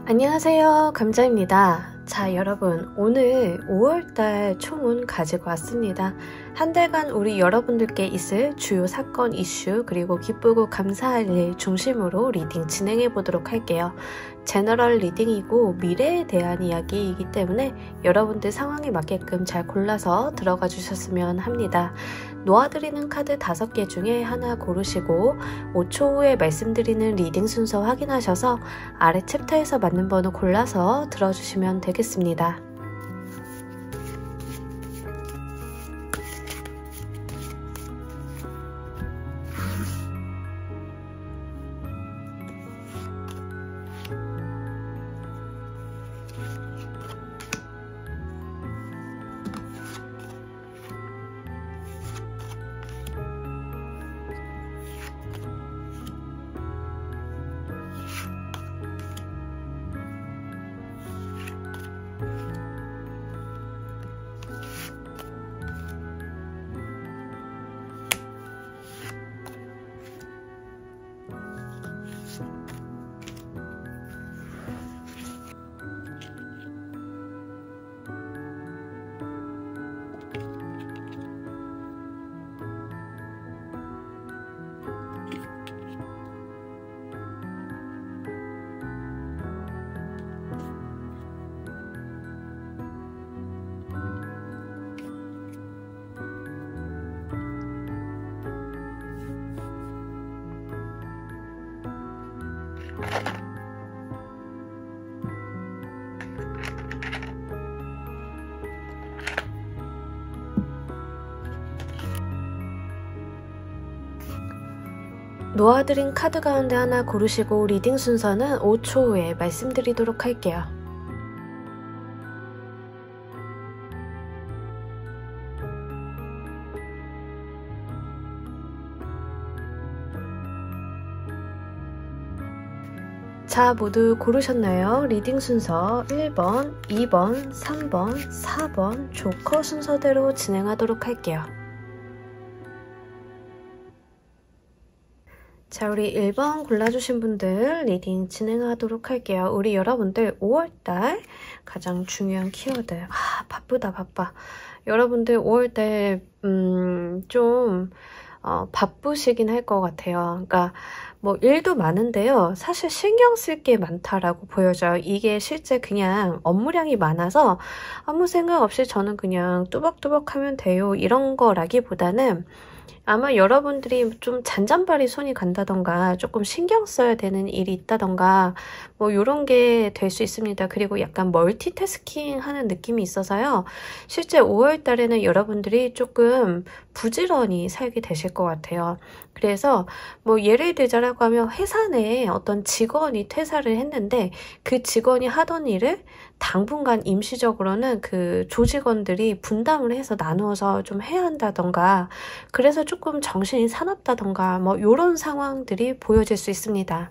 안녕하세요, 감자입니다. 자, 여러분, 오늘 5월달 총운 가지고 왔습니다. 한 달간 우리 여러분들께 있을 주요 사건, 이슈, 그리고 기쁘고 감사할 일 중심으로 리딩 진행해 보도록 할게요. 제너럴 리딩이고 미래에 대한 이야기이기 때문에 여러분들 상황에 맞게끔 잘 골라서 들어가 주셨으면 합니다. 놓아드리는 카드 5개 중에 하나 고르시고 5초 후에 말씀드리는 리딩 순서 확인하셔서 아래 챕터에서 맞는 번호 골라서 들어주시면 되겠습니다. 놓아드린 카드 가운데 하나 고르시고 리딩 순서는 5초 후에 말씀드리도록 할게요. 자, 모두 고르셨나요? 리딩 순서 1번, 2번, 3번, 4번 조커 순서대로 진행하도록 할게요. 자, 우리 1번 골라주신 분들 리딩 진행하도록 할게요. 우리 여러분들 5월달 가장 중요한 키워드. 바쁘다 바빠. 여러분들 5월달 좀 바쁘시긴 할 것 같아요. 그러니까 뭐 일도 많은데요. 사실 신경 쓸 게 많다라고 보여져요. 이게 실제 그냥 업무량이 많아서 아무 생각 없이 저는 그냥 뚜벅뚜벅 하면 돼요. 이런 거라기보다는 아마 여러분들이 좀 잔잔바리 손이 간다던가 조금 신경 써야 되는 일이 있다던가 뭐 이런 게 될 수 있습니다. 그리고 약간 멀티태스킹 하는 느낌이 있어서요. 실제 5월 달에는 여러분들이 조금 부지런히 살게 되실 것 같아요. 그래서 뭐 예를 들자라고 하면 회사 내에 어떤 직원이 퇴사를 했는데 그 직원이 하던 일을 당분간 임시적으로는 그 조직원들이 분담을 해서 나누어서 좀 해야 한다던가 그래서 조금 정신이 사납다던가 뭐 이런 상황들이 보여질 수 있습니다.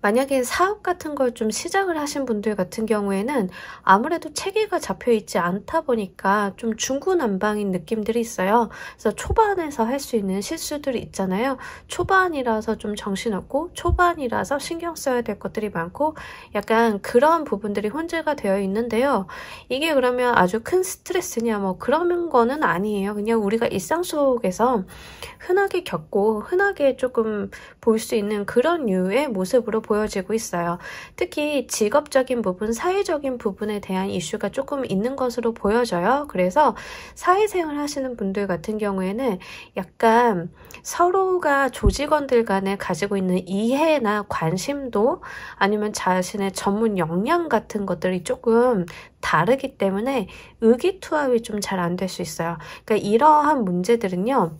만약에 사업 같은 걸 좀 시작을 하신 분들 같은 경우에는 아무래도 체계가 잡혀 있지 않다 보니까 좀 중구난방인 느낌들이 있어요. 그래서 초반에서 할 수 있는 실수들이 있잖아요. 초반이라서 좀 정신없고 초반이라서 신경 써야 될 것들이 많고 약간 그런 부분들이 혼재가 되어 있는데요. 이게 그러면 아주 큰 스트레스냐 뭐 그런 거는 아니에요. 그냥 우리가 일상 속에서 흔하게 겪고 흔하게 조금 볼 수 있는 그런 류의 모습으로 보여지고 있어요. 특히 직업적인 부분, 사회적인 부분에 대한 이슈가 조금 있는 것으로 보여져요. 그래서 사회생활 하시는 분들 같은 경우에는 약간 서로가 조직원들 간에 가지고 있는 이해나 관심도 아니면 자신의 전문 역량 같은 것들이 조금 다르기 때문에 의기투합이 좀 잘 안 될 수 있어요. 그러니까 이러한 문제들은요.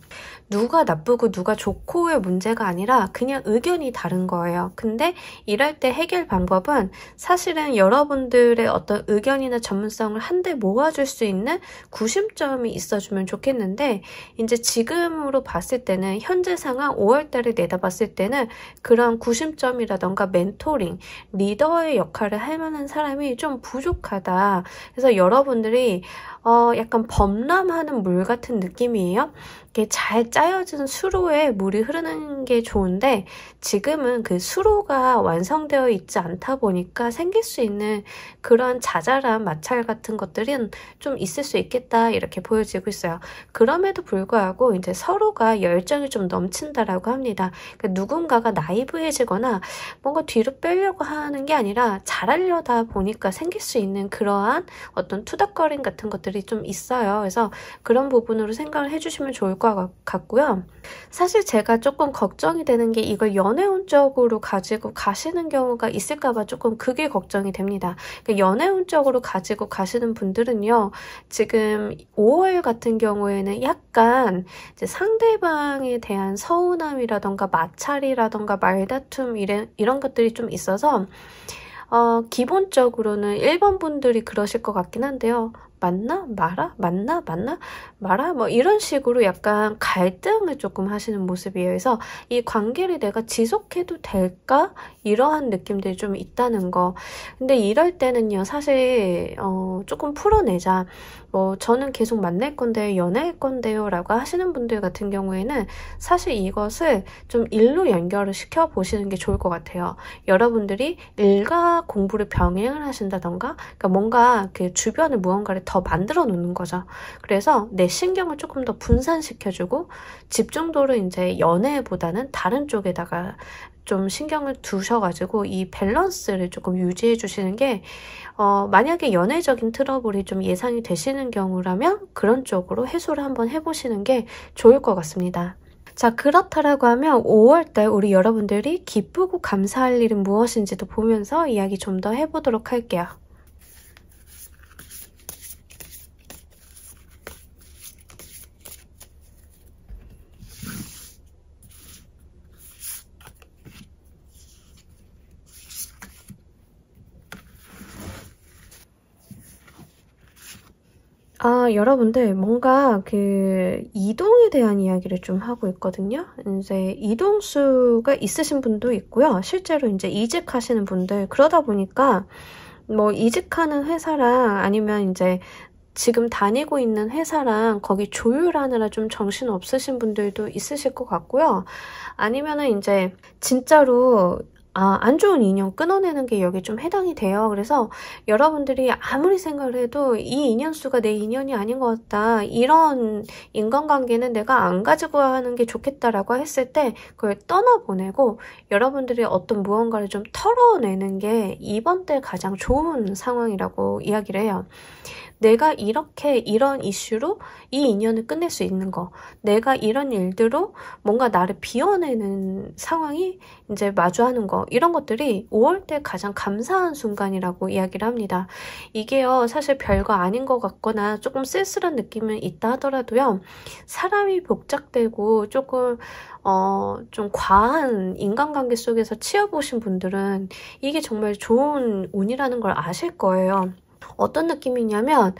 누가 나쁘고 누가 좋고의 문제가 아니라 그냥 의견이 다른 거예요. 근데 이럴 때 해결 방법은 사실은 여러분들의 어떤 의견이나 전문성을 한데 모아줄 수 있는 구심점이 있어주면 좋겠는데 이제 지금으로 봤을 때는 현재 상황 5월달을 내다봤을 때는 그런 구심점이라던가 멘토링, 리더의 역할을 할 만한 사람이 좀 부족하다. 그래서 여러분들이 약간 범람하는 물 같은 느낌이에요. 이렇게 잘 짜여진 수로에 물이 흐르는 게 좋은데 지금은 그 수로가 자체가 완성되어 있지 않다 보니까 생길 수 있는 그런 자잘한 마찰 같은 것들은 좀 있을 수 있겠다 이렇게 보여지고 있어요. 그럼에도 불구하고 이제 서로가 열정이 좀 넘친다라고 합니다. 그러니까 누군가가 나이브해지거나 뭔가 뒤로 빼려고 하는 게 아니라 잘하려다 보니까 생길 수 있는 그러한 어떤 투닥거림 같은 것들이 좀 있어요. 그래서 그런 부분으로 생각을 해주시면 좋을 것 같고요. 사실 제가 조금 걱정이 되는 게 이걸 연애운적으로 가지고 가시는 경우가 있을까봐 조금 그게 걱정이 됩니다. 그러니까 연애운적으로 가지고 가시는 분들은요, 지금 5월 같은 경우에는 약간 이제 상대방에 대한 서운함이라던가 마찰이라던가 말다툼 이런 것들이 좀 있어서 기본적으로는 1번 분들이 그러실 것 같긴 한데요. 맞나? 말아? 맞나? 맞나? 말아? 뭐 이런 식으로 약간 갈등을 조금 하시는 모습이에요. 그래서 이 관계를 내가 지속해도 될까? 이러한 느낌들이 좀 있다는 거. 근데 이럴 때는요, 사실 조금 풀어내자. 뭐 저는 계속 만날 건데요, 연애할 건데요 라고 하시는 분들 같은 경우에는 사실 이것을 좀 일로 연결을 시켜 보시는 게 좋을 것 같아요. 여러분들이 일과 공부를 병행을 하신다던가, 그러니까 뭔가 그 주변에 무언가를 더 만들어 놓는 거죠. 그래서 내 신경을 조금 더 분산시켜주고 집중도를 이제 연애보다는 다른 쪽에다가 좀 신경을 두셔가지고 이 밸런스를 조금 유지해 주시는 게 만약에 연애적인 트러블이 좀 예상이 되시는 경우라면 그런 쪽으로 해소를 한번 해보시는 게 좋을 것 같습니다. 자, 그렇다라고 하면 5월달 우리 여러분들이 기쁘고 감사할 일은 무엇인지도 보면서 이야기 좀 더 해보도록 할게요. 여러분들 뭔가 그 이동에 대한 이야기를 좀 하고 있거든요. 이제 이동수가 있으신 분도 있고요. 실제로 이제 이직하시는 분들, 그러다 보니까 뭐 이직하는 회사랑 아니면 이제 지금 다니고 있는 회사랑 거기 조율하느라 좀 정신 없으신 분들도 있으실 것 같고요. 아니면은 이제 진짜로 안 좋은 인연 끊어내는 게 여기 좀 해당이 돼요. 그래서 여러분들이 아무리 생각을 해도 이 인연수가 내 인연이 아닌 것 같다. 이런 인간관계는 내가 안 가지고 하는 게 좋겠다라고 했을 때 그걸 떠나보내고 여러분들이 어떤 무언가를 좀 털어내는 게 이번 때 가장 좋은 상황이라고 이야기를 해요. 내가 이렇게 이런 이슈로 이 인연을 끝낼 수 있는 거, 내가 이런 일들로 뭔가 나를 비워내는 상황이 이제 마주하는 거, 이런 것들이 5월때 가장 감사한 순간이라고 이야기를 합니다. 이게요, 사실 별거 아닌 것 같거나 조금 쓸쓸한 느낌은 있다 하더라도요, 사람이 복잡되고 조금 좀 과한 인간관계 속에서 치여보신 분들은 이게 정말 좋은 운이라는 걸 아실 거예요. 어떤 느낌이냐면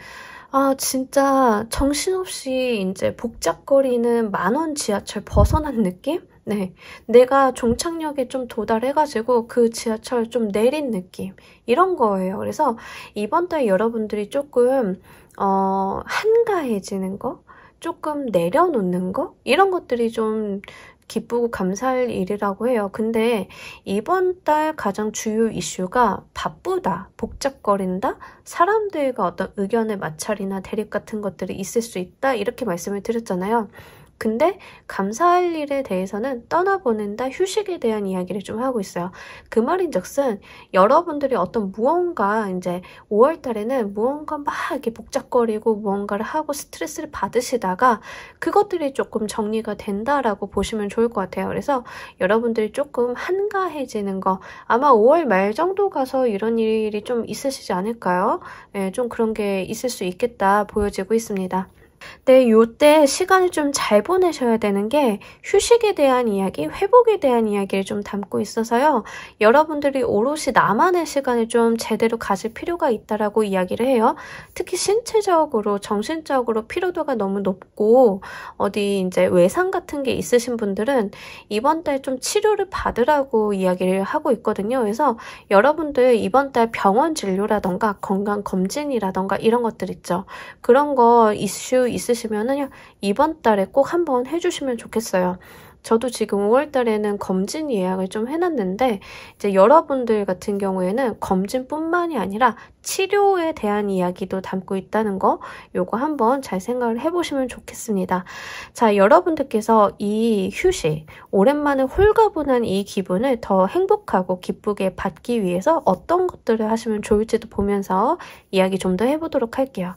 진짜 정신없이 이제 복잡거리는 만원 지하철 벗어난 느낌? 네, 내가 종착역에 좀 도달해가지고 그 지하철 좀 내린 느낌, 이런 거예요. 그래서 이번 달 여러분들이 조금 한가해지는 거, 조금 내려놓는 거, 이런 것들이 좀 기쁘고 감사할 일이라고 해요. 근데 이번 달 가장 주요 이슈가 바쁘다, 복잡거린다, 사람들과 어떤 의견의 마찰이나 대립 같은 것들이 있을 수 있다, 이렇게 말씀을 드렸잖아요. 근데 감사할 일에 대해서는 떠나보낸다, 휴식에 대한 이야기를 좀 하고 있어요. 그 말인즉슨 여러분들이 어떤 무언가 이제 5월 달에는 무언가 막 이렇게 복잡거리고 무언가를 하고 스트레스를 받으시다가 그것들이 조금 정리가 된다라고 보시면 좋을 것 같아요. 그래서 여러분들이 조금 한가해지는 거, 아마 5월 말 정도 가서 이런 일이 좀 있으시지 않을까요? 네, 좀 그런 게 있을 수 있겠다 보여지고 있습니다. 네, 요때 시간을 좀 잘 보내셔야 되는 게 휴식에 대한 이야기, 회복에 대한 이야기를 좀 담고 있어서요. 여러분들이 오롯이 나만의 시간을 좀 제대로 가질 필요가 있다라고 이야기를 해요. 특히 신체적으로, 정신적으로 피로도가 너무 높고 어디 이제 외상 같은 게 있으신 분들은 이번 달 좀 치료를 받으라고 이야기를 하고 있거든요. 그래서 여러분들 이번 달 병원 진료라던가 건강검진이라던가 이런 것들 있죠. 그런 거 이슈 있으시면은 이번 달에 꼭 한번 해주시면 좋겠어요. 저도 지금 5월 달에는 검진 예약을 좀 해놨는데 이제 여러분들 같은 경우에는 검진뿐만이 아니라 치료에 대한 이야기도 담고 있다는 거 요거 한번 잘 생각을 해보시면 좋겠습니다. 자, 여러분들께서 이 휴식, 오랜만에 홀가분한 이 기분을 더 행복하고 기쁘게 받기 위해서 어떤 것들을 하시면 좋을지도 보면서 이야기 좀 더 해보도록 할게요.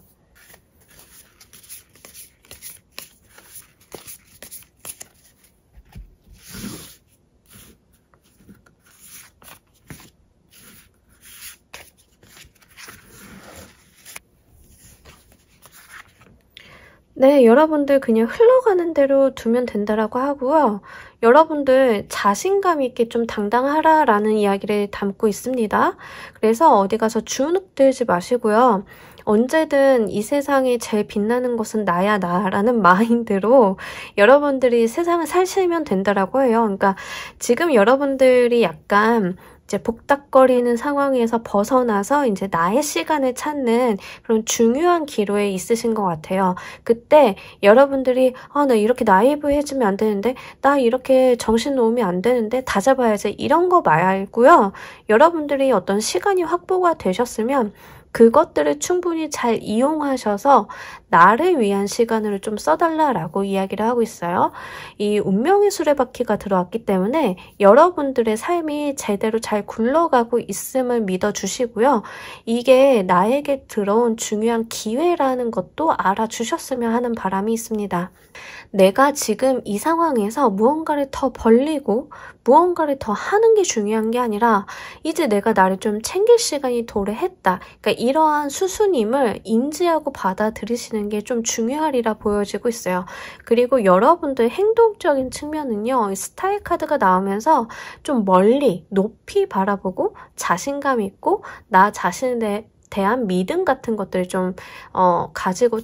네, 여러분들 그냥 흘러가는 대로 두면 된다라고 하고요. 여러분들 자신감 있게 좀 당당하라라는 이야기를 담고 있습니다. 그래서 어디 가서 주눅 들지 마시고요. 언제든 이 세상에 제일 빛나는 것은 나야 나라는 마인드로 여러분들이 세상을 사시면 된다라고 해요. 그러니까 지금 여러분들이 약간 이제 복닥거리는 상황에서 벗어나서 이제 나의 시간을 찾는 그런 중요한 기로에 있으신 것 같아요. 그때 여러분들이 나 이렇게 나이브해지면 안 되는데 나 이렇게 정신 놓으면 안 되는데 다 잡아야지 이런 거 말고요. 여러분들이 어떤 시간이 확보가 되셨으면 그것들을 충분히 잘 이용하셔서 나를 위한 시간을 좀 써달라라고 이야기를 하고 있어요. 이 운명의 수레바퀴가 들어왔기 때문에 여러분들의 삶이 제대로 잘 굴러가고 있음을 믿어주시고요. 이게 나에게 들어온 중요한 기회라는 것도 알아주셨으면 하는 바람이 있습니다. 내가 지금 이 상황에서 무언가를 더 벌리고 무언가를 더 하는 게 중요한 게 아니라 이제 내가 나를 좀 챙길 시간이 도래했다. 그러니까 이러한 수수님을 인지하고 받아들이시는 게 좀 중요하리라 보여지고 있어요. 그리고 여러분들 행동적인 측면은요. 스타일 카드가 나오면서 좀 멀리 높이 바라보고 자신감 있고 나 자신에 대한 믿음 같은 것들을 좀 가지고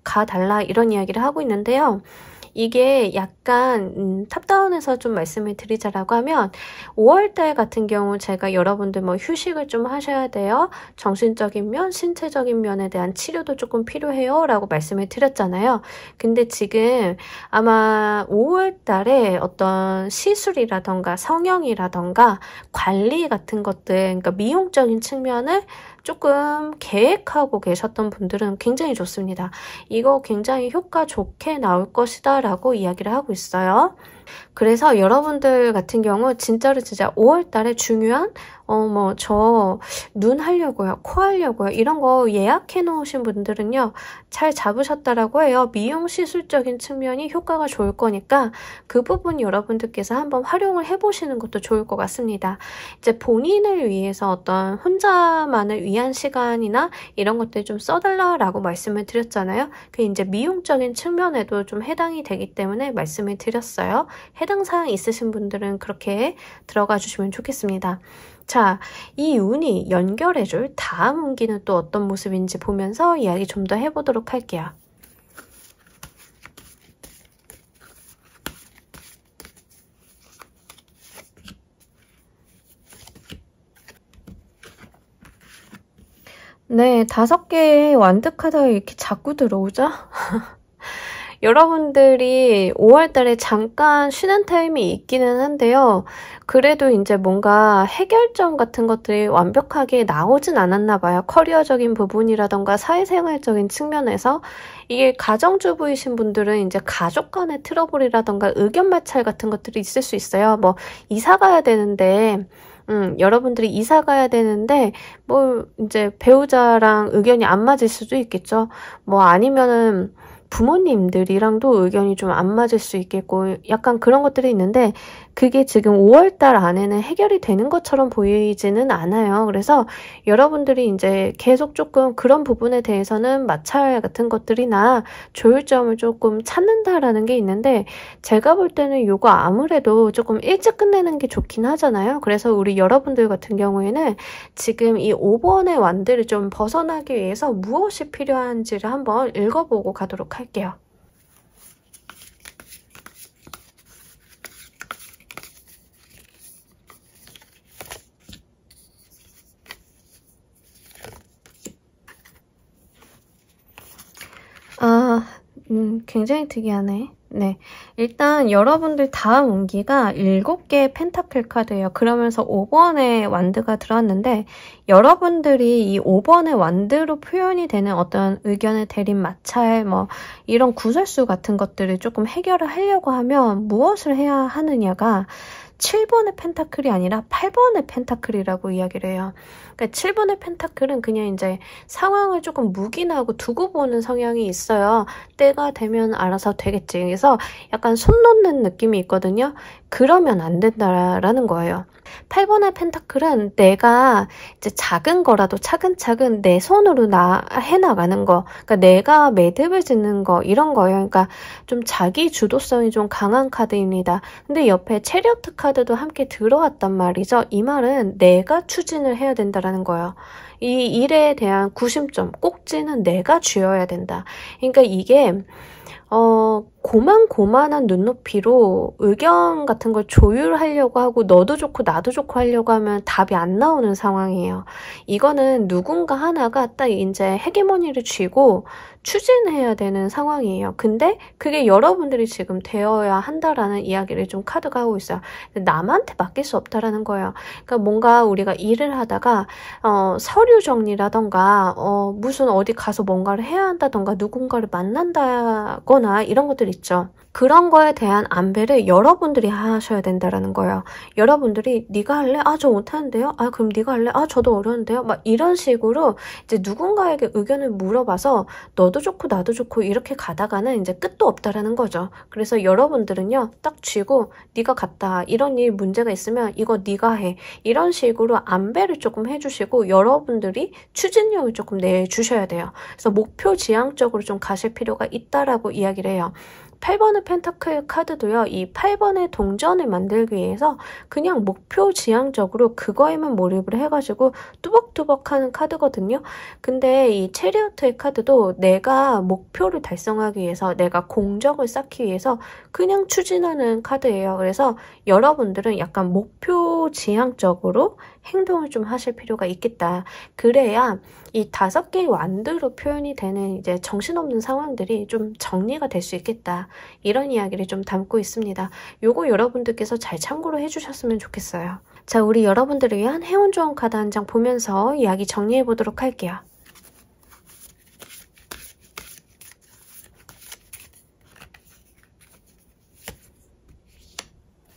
가달라 이런 이야기를 하고 있는데요. 이게 약간 탑다운에서 좀 말씀을 드리자라고 하면 5월달 같은 경우 제가 여러분들 뭐 휴식을 좀 하셔야 돼요. 정신적인 면, 신체적인 면에 대한 치료도 조금 필요해요 라고 말씀을 드렸잖아요. 근데 지금 아마 5월달에 어떤 시술이라던가 성형이라던가 관리 같은 것들, 그러니까 미용적인 측면을 조금 계획하고 계셨던 분들은 굉장히 좋습니다. 이거 굉장히 효과 좋게 나올 것이다 라고 이야기를 하고 있어요. 그래서 여러분들 같은 경우 진짜 5월 달에 중요한 저 눈 하려고요, 코 하려고요 이런 거 예약해 놓으신 분들은요 잘 잡으셨다라고 해요. 미용 시술적인 측면이 효과가 좋을 거니까 그 부분 여러분들께서 한번 활용을 해보시는 것도 좋을 것 같습니다. 이제 본인을 위해서 어떤 혼자만을 위한 시간이나 이런 것들 좀 써달라라고 말씀을 드렸잖아요. 그 이제 미용적인 측면에도 좀 해당이 되기 때문에 말씀을 드렸어요. 해당 사항 있으신 분들은 그렇게 들어가 주시면 좋겠습니다. 자, 이 운이 연결해줄 다음 운기는 또 어떤 모습인지 보면서 이야기 좀 더 해보도록 할게요. 네, 5개의 완드 카드가 이렇게 자꾸 들어오죠? 여러분들이 5월달에 잠깐 쉬는 타임이 있기는 한데요. 그래도 이제 뭔가 해결점 같은 것들이 완벽하게 나오진 않았나 봐요. 커리어적인 부분이라던가 사회생활적인 측면에서 이게 가정주부이신 분들은 이제 가족 간의 트러블이라던가 의견 마찰 같은 것들이 있을 수 있어요. 뭐 이사 가야 되는데 여러분들이 이사 가야 되는데 뭐 이제 배우자랑 의견이 안 맞을 수도 있겠죠. 뭐 아니면은 부모님들이랑도 의견이 좀 안 맞을 수 있겠고 약간 그런 것들이 있는데 그게 지금 5월달 안에는 해결이 되는 것처럼 보이지는 않아요. 그래서 여러분들이 이제 계속 조금 그런 부분에 대해서는 마찰 같은 것들이나 조율점을 조금 찾는다라는 게 있는데 제가 볼 때는 이거 아무래도 조금 일찍 끝내는 게 좋긴 하잖아요. 그래서 우리 여러분들 같은 경우에는 지금 이 5번의 완들을 좀 벗어나기 위해서 무엇이 필요한지를 한번 읽어보고 가도록 할게요. 굉장히 특이하네. 네. 일단 여러분들 다음 운기가 7개의 펜타클 카드예요. 그러면서 5번의 완드가 들어왔는데 여러분들이 이 5번의 완드로 표현이 되는 어떤 의견의 대립, 마찰, 뭐 이런 구설수 같은 것들을 조금 해결을 하려고 하면 무엇을 해야 하느냐가 7번의 펜타클이 아니라 8번의 펜타클이라고 이야기를 해요. 그러니까 7번의 펜타클은 그냥 이제 상황을 조금 묵인하고 두고 보는 성향이 있어요. 때가 되면 알아서 되겠지. 그래서 약간 손 놓는 느낌이 있거든요. 그러면 안 된다라는 거예요. 8번의 펜타클은 내가 이제 작은 거라도 차근차근 내 손으로 해나가는 거, 그러니까 내가 매듭을 짓는 거, 이런 거예요. 그러니까 좀 자기 주도성이 좀 강한 카드입니다. 근데 옆에 체리어트 카드도 함께 들어왔단 말이죠. 이 말은 내가 추진을 해야 된다라는 거예요. 이 일에 대한 구심점, 꼭지는 내가 쥐어야 된다. 그러니까 이게 고만고만한 눈높이로 의견 같은 걸 조율하려고 하고 너도 좋고 나도 좋고 하려고 하면 답이 안 나오는 상황이에요. 이거는 누군가 하나가 딱 이제 헤게모니를 쥐고 추진해야 되는 상황이에요. 근데 그게 여러분들이 지금 되어야 한다라는 이야기를 좀 카드가 하고 있어요. 남한테 맡길 수 없다라는 거예요. 그러니까 뭔가 우리가 일을 하다가 서류 정리라던가 무슨 어디 가서 뭔가를 해야 한다던가 누군가를 만난다거나 이런 것들 있죠. 그런 거에 대한 안배를 여러분들이 하셔야 된다라는 거예요. 여러분들이 네가 할래? 아, 저 못하는데요? 아, 그럼 네가 할래? 아, 저도 어려운데요? 막 이런 식으로 이제 누군가에게 의견을 물어봐서 너도 좋고 나도 좋고 이렇게 가다가는 이제 끝도 없다라는 거죠. 그래서 여러분들은요, 딱 쥐고 네가 갔다. 이런 일 문제가 있으면 이거 네가 해. 이런 식으로 안배를 조금 해주시고 여러분들이 추진력을 조금 내주셔야 돼요. 그래서 목표 지향적으로 좀 가실 필요가 있다라고 이야기를 해요. 8번의 펜타클 카드도요. 이 8번의 동전을 만들기 위해서 그냥 목표 지향적으로 그거에만 몰입을 해가지고 뚜벅뚜벅하는 카드거든요. 근데 이 체리어트의 카드도 내가 목표를 달성하기 위해서 내가 공적을 쌓기 위해서 그냥 추진하는 카드예요. 그래서 여러분들은 약간 목표 지향적으로 행동을 좀 하실 필요가 있겠다. 그래야 이 5개의 완드로 표현이 되는 이제 정신없는 상황들이 좀 정리가 될 수 있겠다. 이런 이야기를 좀 담고 있습니다. 요거 여러분들께서 잘 참고로 해주셨으면 좋겠어요. 자, 우리 여러분들을 위한 행운 좋은 카드 한 장 보면서 이야기 정리해 보도록 할게요.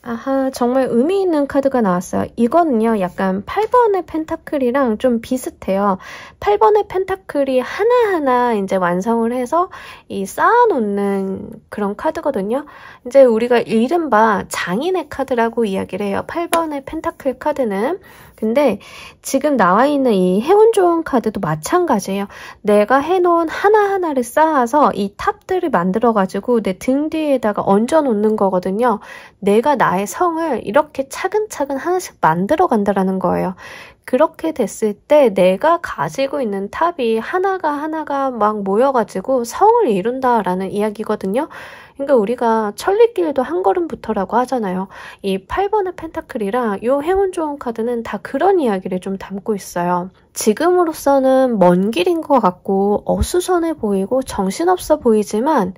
아하, 정말 의미 있는 카드가 나왔어요. 이거는요, 약간 8번의 펜타클이랑 좀 비슷해요. 8번의 펜타클이 하나하나 이제 완성을 해서 이 쌓아놓는 그런 카드거든요. 이제 우리가 이른바 장인의 카드라고 이야기를 해요. 8번의 펜타클 카드는. 근데 지금 나와 있는 이 행운 좋은 카드도 마찬가지예요. 내가 해놓은 하나하나를 쌓아서 이 탑들을 만들어가지고 내 등 뒤에다가 얹어놓는 거거든요. 내가 나의 성을 이렇게 차근차근 하나씩 만들어 간다라는 거예요. 그렇게 됐을 때 내가 가지고 있는 탑이 하나가 막 모여가지고 성을 이룬다라는 이야기거든요. 그러니까 우리가 천리길도 한 걸음부터라고 하잖아요. 이 8번의 펜타클이랑 이 행운 좋은 카드는 다 그런 이야기를 좀 담고 있어요. 지금으로서는 먼 길인 것 같고 어수선해 보이고 정신없어 보이지만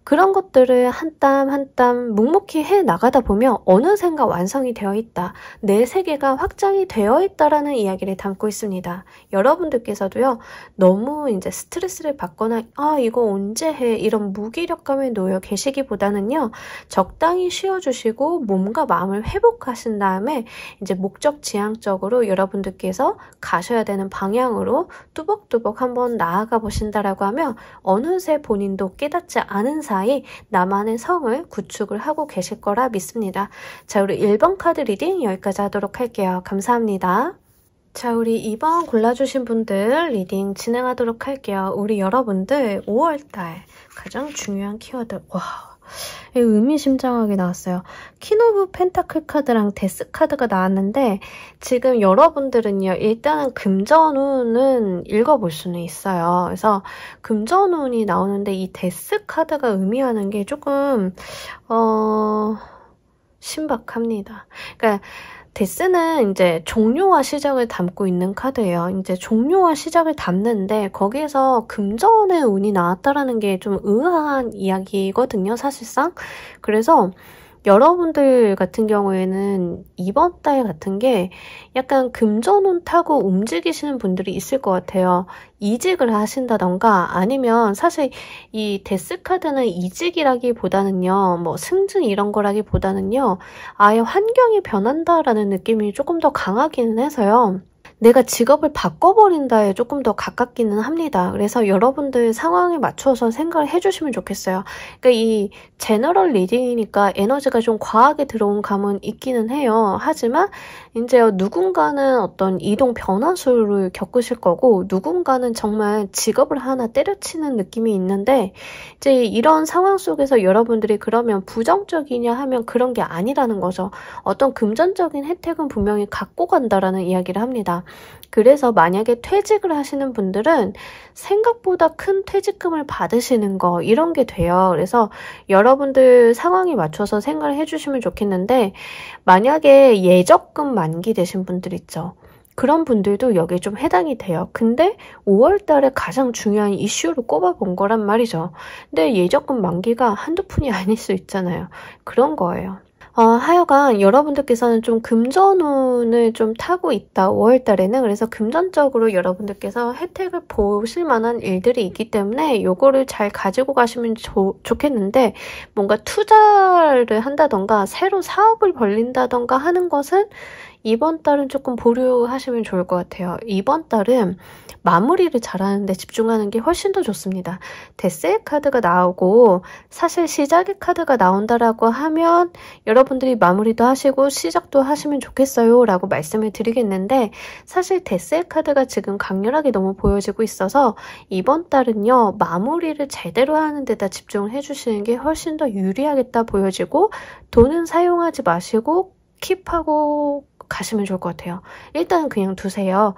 그런 것들을 한 땀 한 땀 묵묵히 해 나가다 보면 어느샌가 완성이 되어 있다. 내 세계가 확장이 되어 있다라는 이야기를 담고 있습니다. 여러분들께서도요, 너무 이제 스트레스를 받거나 이거 언제 해? 이런 무기력감에 놓여 계시기보다는요, 적당히 쉬어주시고 몸과 마음을 회복하신 다음에 이제 목적 지향적으로 여러분들께서 가셔야 되는 방향으로 뚜벅뚜벅 한번 나아가 보신다라고 하면 어느새 본인도 깨닫지 않은 사이 나만의 성을 구축을 하고 계실 거라 믿습니다. 자, 우리 1번 카드 리딩 여기까지 하도록 할게요. 감사합니다. 자, 우리 2번 골라주신 분들 리딩 진행하도록 할게요. 우리 여러분들 5월달 가장 중요한 키워드. 와, 의미심장하게 나왔어요. 퀸 오브 펜타클 카드랑 데스 카드가 나왔는데 지금 여러분들은요, 일단은 금전운은 읽어볼 수는 있어요. 그래서 금전운이 나오는데 이 데스 카드가 의미하는 게 조금 신박합니다. 그러니까 데스는 이제 종료와 시작을 담고 있는 카드예요. 이제 종료와 시작을 담는데 거기에서 금전의 운이 나왔다라는 게 좀 의아한 이야기거든요, 사실상. 그래서 여러분들 같은 경우에는 이번 달 같은 게 약간 금전운 타고 움직이시는 분들이 있을 것 같아요. 이직을 하신다던가 아니면 사실 이 데스카드는 이직이라기보다는요, 뭐 승진 이런 거라기보다는요, 아예 환경이 변한다라는 느낌이 조금 더 강하기는 해서요. 내가 직업을 바꿔버린다에 조금 더 가깝기는 합니다. 그래서 여러분들 상황에 맞춰서 생각을 해주시면 좋겠어요. 그러니까 이 제너럴 리딩이니까 에너지가 좀 과하게 들어온 감은 있기는 해요. 하지만 이제 누군가는 어떤 이동 변화수를 겪으실 거고 누군가는 정말 직업을 하나 때려치는 느낌이 있는데 이제 이런 상황 속에서 여러분들이 그러면 부정적이냐 하면 그런 게 아니라는 거죠. 어떤 금전적인 혜택은 분명히 갖고 간다라는 이야기를 합니다. 그래서 만약에 퇴직을 하시는 분들은 생각보다 큰 퇴직금을 받으시는 거 이런 게 돼요. 그래서 여러분들 상황에 맞춰서 생각을 해주시면 좋겠는데 만약에 예적금 만기 되신 분들 있죠. 그런 분들도 여기에 좀 해당이 돼요. 근데 5월 달에 가장 중요한 이슈로 꼽아본 거란 말이죠. 근데 예적금 만기가 한두 푼이 아닐 수 있잖아요. 그런 거예요. 하여간 여러분들께서는 좀 금전운을 좀 타고 있다, 5월달에는. 그래서 금전적으로 여러분들께서 혜택을 보실 만한 일들이 있기 때문에 요거를 잘 가지고 가시면 좋겠는데 뭔가 투자를 한다던가 새로 사업을 벌린다던가 하는 것은 이번 달은 조금 보류하시면 좋을 것 같아요. 이번 달은 마무리를 잘하는 데 집중하는 게 훨씬 더 좋습니다. 데스의 카드가 나오고 사실 시작의 카드가 나온다라고 하면 여러분들이 마무리도 하시고 시작도 하시면 좋겠어요 라고 말씀을 드리겠는데 사실 데스의 카드가 지금 강렬하게 너무 보여지고 있어서 이번 달은요 마무리를 제대로 하는 데다 집중을 해주시는 게 훨씬 더 유리하겠다 보여지고 돈은 사용하지 마시고 킵하고 가시면 좋을 것 같아요. 일단 그냥 두세요.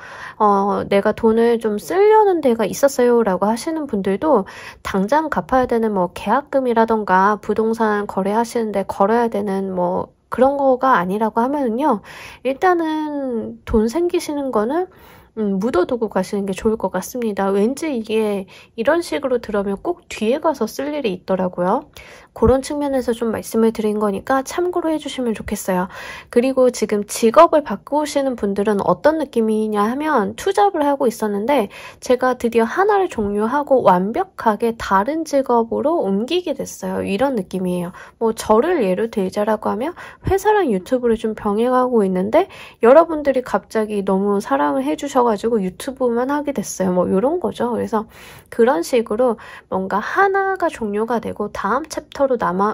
내가 돈을 좀 쓰려는 데가 있었어요 라고 하시는 분들도 당장 갚아야 되는 뭐 계약금이라던가 부동산 거래하시는데 걸어야 되는 뭐 그런 거가 아니라고 하면은요. 일단은 돈 생기시는 거는 묻어두고 가시는 게 좋을 것 같습니다. 왠지 이게 이런 식으로 들으면 꼭 뒤에 가서 쓸 일이 있더라고요. 그런 측면에서 좀 말씀을 드린 거니까 참고로 해주시면 좋겠어요. 그리고 지금 직업을 바꾸시는 분들은 어떤 느낌이냐 하면 투잡을 하고 있었는데 제가 드디어 하나를 종료하고 완벽하게 다른 직업으로 옮기게 됐어요. 이런 느낌이에요. 뭐 저를 예로 들자라고 하면 회사랑 유튜브를 좀 병행하고 있는데 여러분들이 갑자기 너무 사랑을 해주셔가지고 유튜브만 하게 됐어요. 뭐 이런 거죠. 그래서 그런 식으로 뭔가 하나가 종료가 되고 다음 챕터로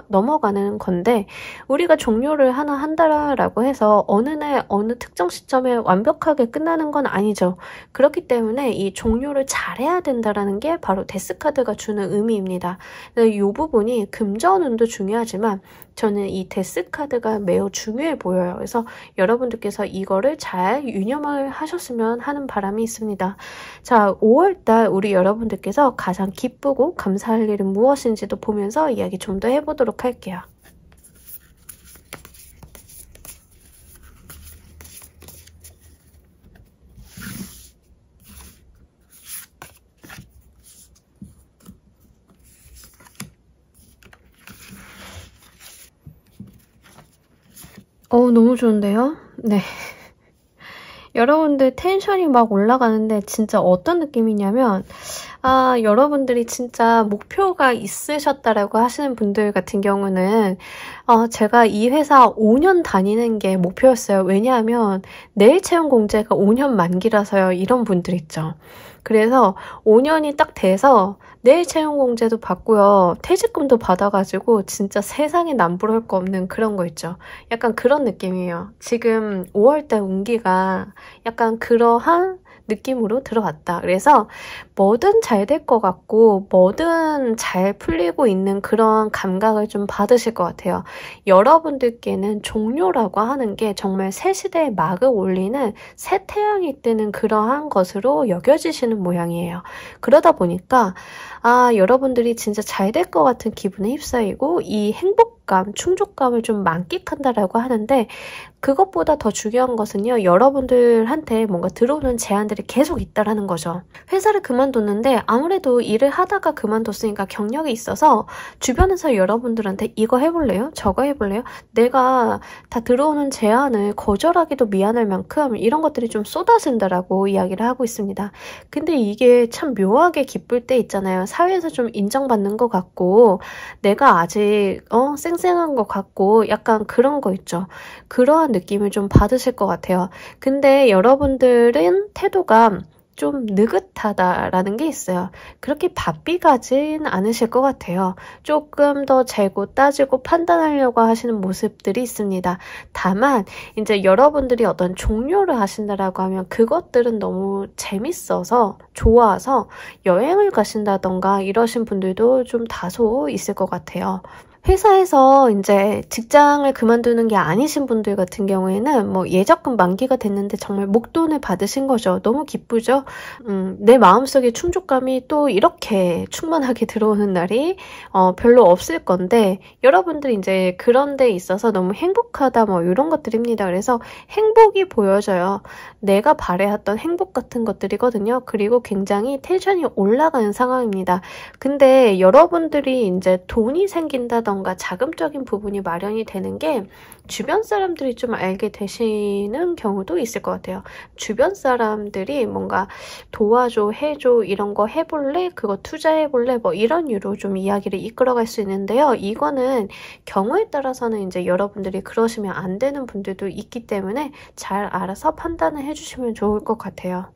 넘어가는 건데 우리가 종료를 하나 한다라고 해서 어느 날 어느 특정 시점에 완벽하게 끝나는 건 아니죠. 그렇기 때문에 이 종료를 잘해야 된다는 게 바로 데스카드가 주는 의미입니다. 이 부분이 금전운도 중요하지만 저는 이 데스카드가 매우 중요해 보여요. 그래서 여러분들께서 이거를 잘 유념을 하셨으면 하는 바람이 있습니다. 자, 5월달 우리 여러분들께서 가장 기쁘고 감사할 일은 무엇인지도 보면서 이야기 좀 더 해보도록 할게요. 너무 좋은데요? 네. 여러분들 텐션이 막 올라가는데 진짜 어떤 느낌이냐면 여러분들이 진짜 목표가 있으셨다라고 하시는 분들 같은 경우는 제가 이 회사 5년 다니는 게 목표였어요. 왜냐하면 내일 채용 공제가 5년 만기라서요. 이런 분들 있죠. 그래서 5년이 딱 돼서 내일 채용 공제도 받고요. 퇴직금도 받아가지고 진짜 세상에 남부러울 거 없는 그런 거 있죠. 약간 그런 느낌이에요. 지금 5월달 운기가 약간 그러한 느낌으로 들어갔다. 그래서 뭐든 잘 될 것 같고 뭐든 잘 풀리고 있는 그런 감각을 좀 받으실 것 같아요. 여러분들께는 종료라고 하는 게 정말 새 시대에 막을 올리는 새 태양이 뜨는 그러한 것으로 여겨지시는 모양이에요. 그러다 보니까 여러분들이 진짜 잘 될 것 같은 기분에 휩싸이고 이 행복 만족감, 충족감을 좀 만끽한다라고 하는데 그것보다 더 중요한 것은요. 여러분들한테 뭔가 들어오는 제안들이 계속 있다라는 거죠. 회사를 그만뒀는데 아무래도 일을 하다가 그만뒀으니까 경력이 있어서 주변에서 여러분들한테 이거 해볼래요? 저거 해볼래요? 내가 다 들어오는 제안을 거절하기도 미안할 만큼 이런 것들이 좀 쏟아진다라고 이야기를 하고 있습니다. 근데 이게 참 묘하게 기쁠 때 있잖아요. 사회에서 좀 인정받는 것 같고 내가 아직 쌩쌩한 것 같고 약간 그런 거 있죠. 그러한 느낌을 좀 받으실 것 같아요. 근데 여러분들은 태도가 좀 느긋하다라는 게 있어요. 그렇게 바삐가진 않으실 것 같아요. 조금 더 재고 따지고 판단하려고 하시는 모습들이 있습니다. 다만 이제 여러분들이 어떤 종료를 하신다라고 하면 그것들은 너무 재밌어서 좋아서 여행을 가신다던가 이러신 분들도 좀 다소 있을 것 같아요. 회사에서 이제 직장을 그만두는 게 아니신 분들 같은 경우에는 뭐 예적금 만기가 됐는데 정말 목돈을 받으신 거죠. 너무 기쁘죠? 내 마음속에 충족감이 또 이렇게 충만하게 들어오는 날이 별로 없을 건데 여러분들이 이제 그런 데 있어서 너무 행복하다 뭐 이런 것들입니다. 그래서 행복이 보여져요. 내가 바래왔던 행복 같은 것들이거든요. 그리고 굉장히 텐션이 올라가는 상황입니다. 근데 여러분들이 이제 돈이 생긴다던가 자금적인 부분이 마련이 되는 게 주변 사람들이 좀 알게 되시는 경우도 있을 것 같아요. 주변 사람들이 뭔가 도와줘, 해줘, 이런 거 해볼래? 그거 투자해볼래? 뭐 이런 유로 좀 이야기를 이끌어갈 수 있는데요. 이거는 경우에 따라서는 이제 여러분들이 그러시면 안 되는 분들도 있기 때문에 잘 알아서 판단을 해주시면 좋을 것 같아요.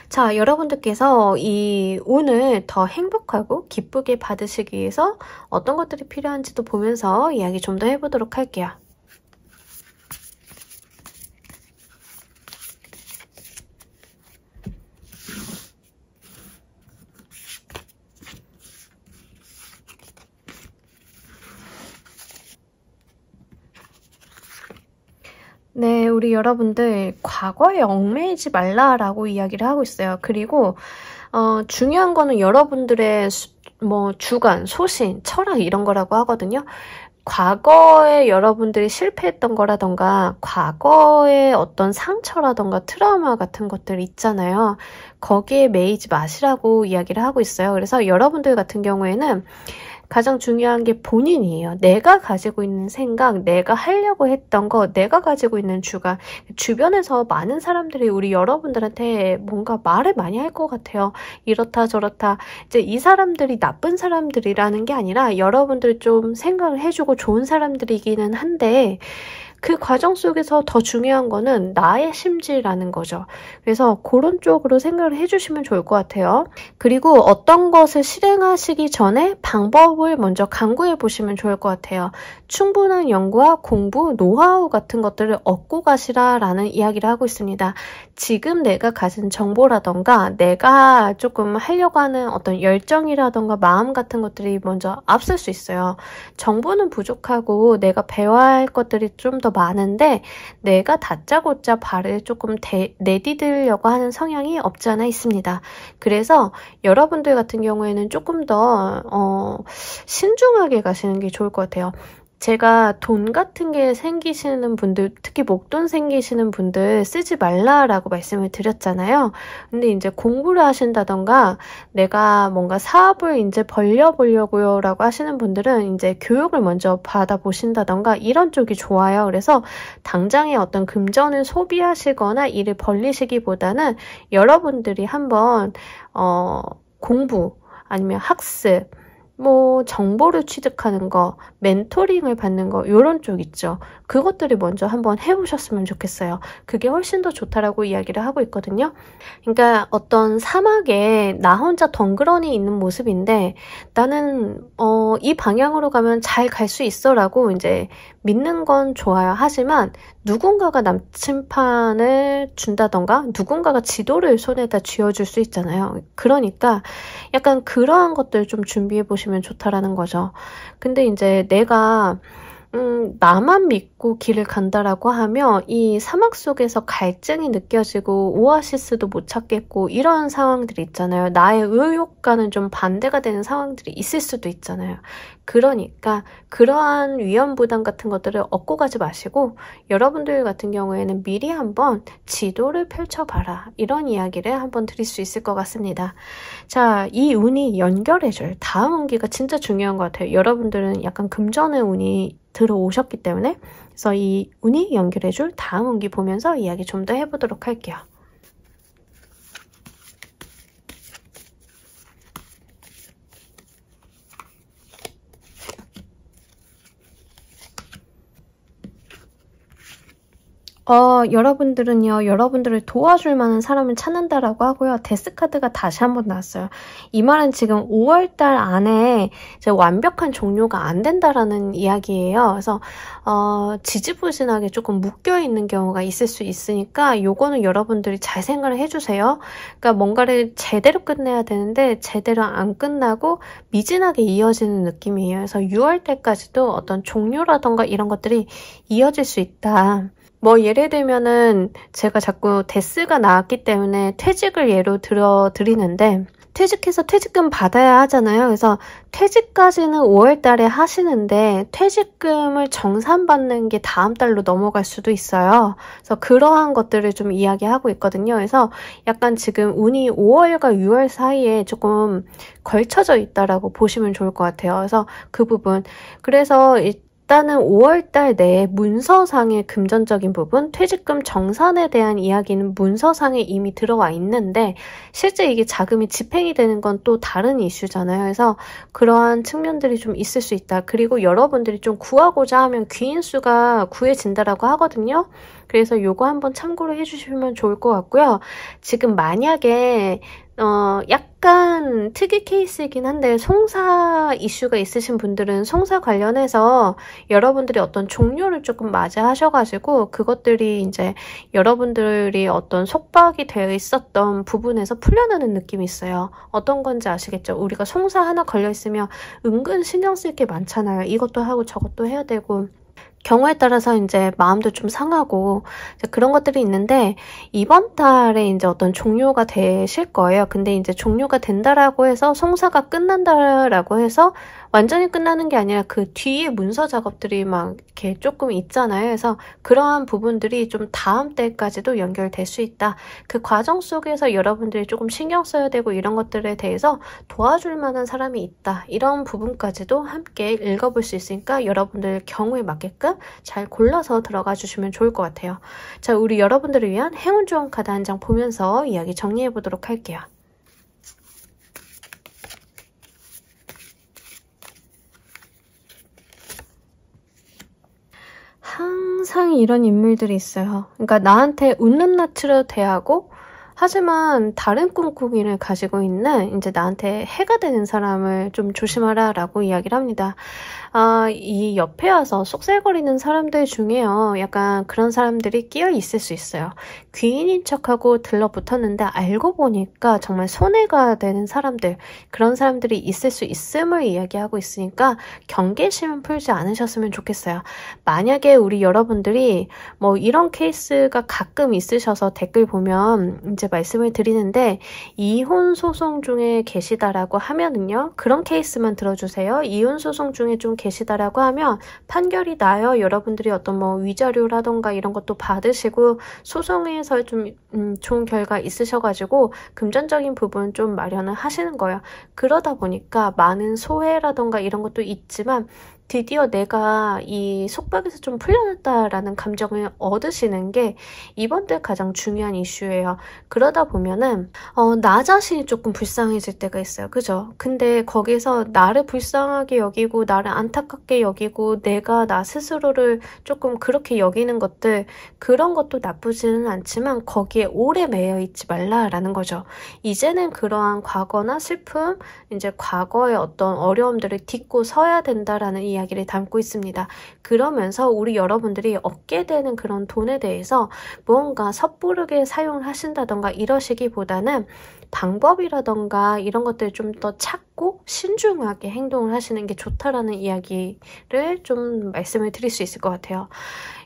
자, 여러분들께서 이 운을 더 행복하고 기쁘게 받으시기 위해서 어떤 것들이 필요한지도 보면서 이야기 좀 더 해보도록 할게요. 네, 우리 여러분들 과거에 얽매이지 말라라고 이야기를 하고 있어요. 그리고 중요한 거는 여러분들의 주관, 소신, 철학 이런 거라고 하거든요. 과거에 여러분들이 실패했던 거라던가 과거의 어떤 상처라던가 트라우마 같은 것들 있잖아요. 거기에 매이지 마시라고 이야기를 하고 있어요. 그래서 여러분들 같은 경우에는 가장 중요한 게 본인이에요. 내가 가지고 있는 생각, 내가 하려고 했던 거, 내가 가지고 있는 주관. 주변에서 많은 사람들이 우리 여러분들한테 뭔가 말을 많이 할 것 같아요. 이렇다 저렇다. 이제 이 사람들이 나쁜 사람들이라는 게 아니라 여러분들 좀 생각을 해주고 좋은 사람들이기는 한데 그 과정 속에서 더 중요한 거는 나의 심지라는 거죠. 그래서 그런 쪽으로 생각을 해주시면 좋을 것 같아요. 그리고 어떤 것을 실행하시기 전에 방법을 먼저 강구해 보시면 좋을 것 같아요. 충분한 연구와 공부, 노하우 같은 것들을 얻고 가시라라는 이야기를 하고 있습니다. 지금 내가 가진 정보라던가 내가 조금 하려고 하는 어떤 열정이라던가 마음 같은 것들이 먼저 앞설 수 있어요. 정보는 부족하고 내가 배워야 할 것들이 좀 더 많은데 내가 다짜고짜 발을 조금 내디디려고 하는 성향이 없지 않아 있습니다. 그래서 여러분들 같은 경우에는 조금 더 신중하게 가시는 게 좋을 것 같아요. 제가 돈 같은 게 생기시는 분들, 특히 목돈 생기시는 분들 쓰지 말라라고 말씀을 드렸잖아요. 근데 이제 공부를 하신다던가 내가 뭔가 사업을 이제 벌려보려고요 라고 하시는 분들은 이제 교육을 먼저 받아보신다던가 이런 쪽이 좋아요. 그래서 당장에 어떤 금전을 소비하시거나 일을 벌리시기보다는 여러분들이 한번 공부 아니면 학습 정보를 취득하는 거, 멘토링을 받는 거 이런 쪽 있죠. 그것들을 먼저 한번 해보셨으면 좋겠어요. 그게 훨씬 더 좋다라고 이야기를 하고 있거든요. 그러니까 어떤 사막에 나 혼자 덩그러니 있는 모습인데 나는 이 방향으로 가면 잘 갈 수 있어 라고 이제 믿는 건 좋아요. 하지만 누군가가 남침판을 준다던가 누군가가 지도를 손에다 쥐어줄 수 있잖아요. 그러니까 약간 그러한 것들 좀 준비해 보시면 좋다라는 거죠. 근데 이제 내가 나만 믿고 길을 간다라고 하면 이 사막 속에서 갈증이 느껴지고 오아시스도 못 찾겠고 이런 상황들이 있잖아요. 나의 의욕과는 좀 반대가 되는 상황들이 있을 수도 있잖아요. 그러니까 그러한 위험 부담 같은 것들을 얻고 가지 마시고 여러분들 같은 경우에는 미리 한번 지도를 펼쳐봐라. 이런 이야기를 한번 드릴 수 있을 것 같습니다. 자, 이 운이 연결해줄 다음 운기가 진짜 중요한 것 같아요. 여러분들은 약간 금전의 운이 들어오셨기 때문에 그래서 이 운이 연결해줄 다음 운기 보면서 이야기 좀 더 해보도록 할게요. 여러분들은요, 여러분들을 도와줄 만한 사람을 찾는다라고 하고요. 데스카드가 다시 한번 나왔어요. 이 말은 지금 5월달 안에 이제 완벽한 종료가 안 된다라는 이야기예요. 그래서, 지지부진하게 조금 묶여있는 경우가 있을 수 있으니까 요거는 여러분들이 잘 생각을 해주세요. 그러니까 뭔가를 제대로 끝내야 되는데 제대로 안 끝나고 미진하게 이어지는 느낌이에요. 그래서 6월달까지도 어떤 종료라던가 이런 것들이 이어질 수 있다. 뭐 예를 들면은 제가 자꾸 데스가 나왔기 때문에 퇴직을 예로 들어드리는데 퇴직해서 퇴직금 받아야 하잖아요. 그래서 퇴직까지는 5월 달에 하시는데 퇴직금을 정산받는 게 다음 달로 넘어갈 수도 있어요. 그래서 그러한 것들을 좀 이야기하고 있거든요. 그래서 약간 지금 운이 5월과 6월 사이에 조금 걸쳐져 있다라고 보시면 좋을 것 같아요. 그래서 그 부분. 그래서 일단은 5월달 내에 문서상의 금전적인 부분, 퇴직금 정산에 대한 이야기는 문서상에 이미 들어와 있는데 실제 이게 자금이 집행이 되는 건 또 다른 이슈잖아요. 그래서 그러한 측면들이 좀 있을 수 있다. 그리고 여러분들이 좀 구하고자 하면 귀인수가 구해진다라고 하거든요. 그래서 요거 한번 참고를 해주시면 좋을 것 같고요. 지금 만약에 약간 특이 케이스이긴 한데 송사 이슈가 있으신 분들은 송사 관련해서 여러분들이 어떤 종료를 조금 맞이하셔가지고 그것들이 이제 여러분들이 어떤 속박이 되어 있었던 부분에서 풀려나는 느낌이 있어요. 어떤 건지 아시겠죠? 우리가 송사 하나 걸려있으면 은근 신경 쓸 게 많잖아요. 이것도 하고 저것도 해야 되고 경우에 따라서 이제 마음도 좀 상하고 그런 것들이 있는데 이번 달에 이제 어떤 종료가 되실 거예요. 근데 이제 종료가 된다라고 해서 송사가 끝난다라고 해서 완전히 끝나는 게 아니라 그 뒤에 문서 작업들이 막 이렇게 조금 있잖아요. 그래서 그러한 부분들이 좀 다음 달까지도 연결될 수 있다. 그 과정 속에서 여러분들이 조금 신경 써야 되고 이런 것들에 대해서 도와줄 만한 사람이 있다. 이런 부분까지도 함께 읽어볼 수 있으니까 여러분들 경우에 맞게끔 잘 골라서 들어가 주시면 좋을 것 같아요. 자, 우리 여러분들을 위한 행운 조언 카드 한 장 보면서 이야기 정리해 보도록 할게요. 항상 이런 인물들이 있어요. 그러니까 나한테 웃는 낯으로 대하고 하지만 다른 꿍꿍이를 가지고 있는 이제 나한테 해가 되는 사람을 좀 조심하라 라고 이야기를 합니다. 이 옆에 와서 쏙살거리는 사람들 중에요. 약간 그런 사람들이 끼어 있을 수 있어요. 귀인인 척하고 들러붙었는데 알고 보니까 정말 손해가 되는 사람들, 그런 사람들이 있을 수 있음을 이야기하고 있으니까 경계심은 풀지 않으셨으면 좋겠어요. 만약에 우리 여러분들이 뭐 이런 케이스가 가끔 있으셔서 댓글 보면 이제 말씀을 드리는데 이혼 소송 중에 계시다라고 하면은요. 그런 케이스만 들어주세요. 이혼 소송 중에 좀 계시다라고 하면 판결이 나요. 여러분들이 어떤 뭐 위자료라던가 이런 것도 받으시고 소송에서 좀 좋은 결과 있으셔가지고 금전적인 부분 좀 마련을 하시는 거예요. 그러다 보니까 많은 소외라던가 이런 것도 있지만 드디어 내가 이 속박에서 좀 풀려났다라는 감정을 얻으시는 게 이번 달 가장 중요한 이슈예요. 그러다 보면은 나 자신이 조금 불쌍해질 때가 있어요. 그죠? 근데 거기서 나를 불쌍하게 여기고 나를 안타깝게 여기고 내가 나 스스로를 조금 그렇게 여기는 것들 그런 것도 나쁘지는 않지만 거기에 오래 매여 있지 말라라는 거죠. 이제는 그러한 과거나 슬픔, 이제 과거의 어떤 어려움들을 딛고 서야 된다라는 이야기 이야기를 담고 있습니다. 그러면서 우리 여러분들이 얻게 되는 그런 돈에 대해서 무언가 섣부르게 사용을 하신다던가 이러시기보다는 방법이라던가 이런 것들을 좀 더 찾고 신중하게 행동을 하시는 게 좋다라는 이야기를 좀 말씀을 드릴 수 있을 것 같아요.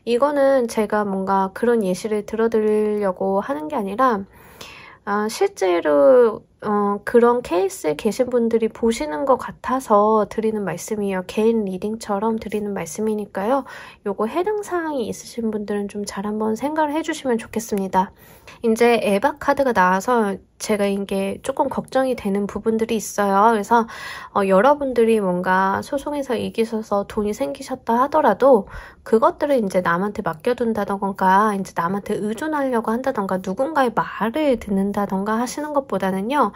이거는 제가 뭔가 그런 예시를 들어드리려고 하는 게 아니라 실제로 그런 케이스에 계신 분들이 보시는 것 같아서 드리는 말씀이에요. 개인 리딩처럼 드리는 말씀이니까요. 요거 해당 사항이 있으신 분들은 좀 잘 한번 생각을 해주시면 좋겠습니다. 이제 에바 카드가 나와서 제가 이게 조금 걱정이 되는 부분들이 있어요. 그래서 여러분들이 뭔가 소송에서 이기셔서 돈이 생기셨다 하더라도 그것들을 이제 남한테 맡겨둔다던가 이제 남한테 의존하려고 한다던가 누군가의 말을 듣는다던가 하시는 것보다는요.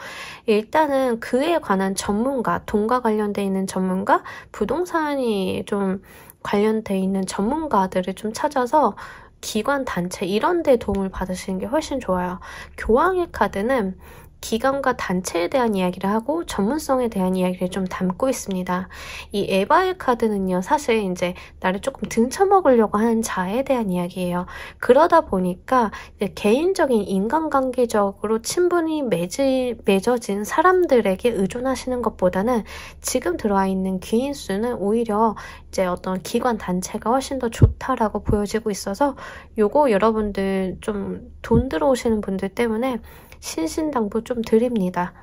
일단은 그에 관한 전문가, 돈과 관련돼 있는 전문가, 부동산이 좀 관련돼 있는 전문가들을 좀 찾아서 기관, 단체 이런 데 도움을 받으시는 게 훨씬 좋아요. 교황의 카드는 기관과 단체에 대한 이야기를 하고 전문성에 대한 이야기를 좀 담고 있습니다. 이 에바의 카드는요, 사실 이제 나를 조금 등쳐먹으려고 하는 자에 대한 이야기예요. 그러다 보니까 이제 개인적인 인간관계적으로 친분이 맺어진 사람들에게 의존하시는 것보다는 지금 들어와 있는 귀인 수는 오히려 이제 어떤 기관 단체가 훨씬 더 좋다라고 보여지고 있어서 요거 여러분들 좀 돈 들어오시는 분들 때문에 신신당부 좀 드립니다.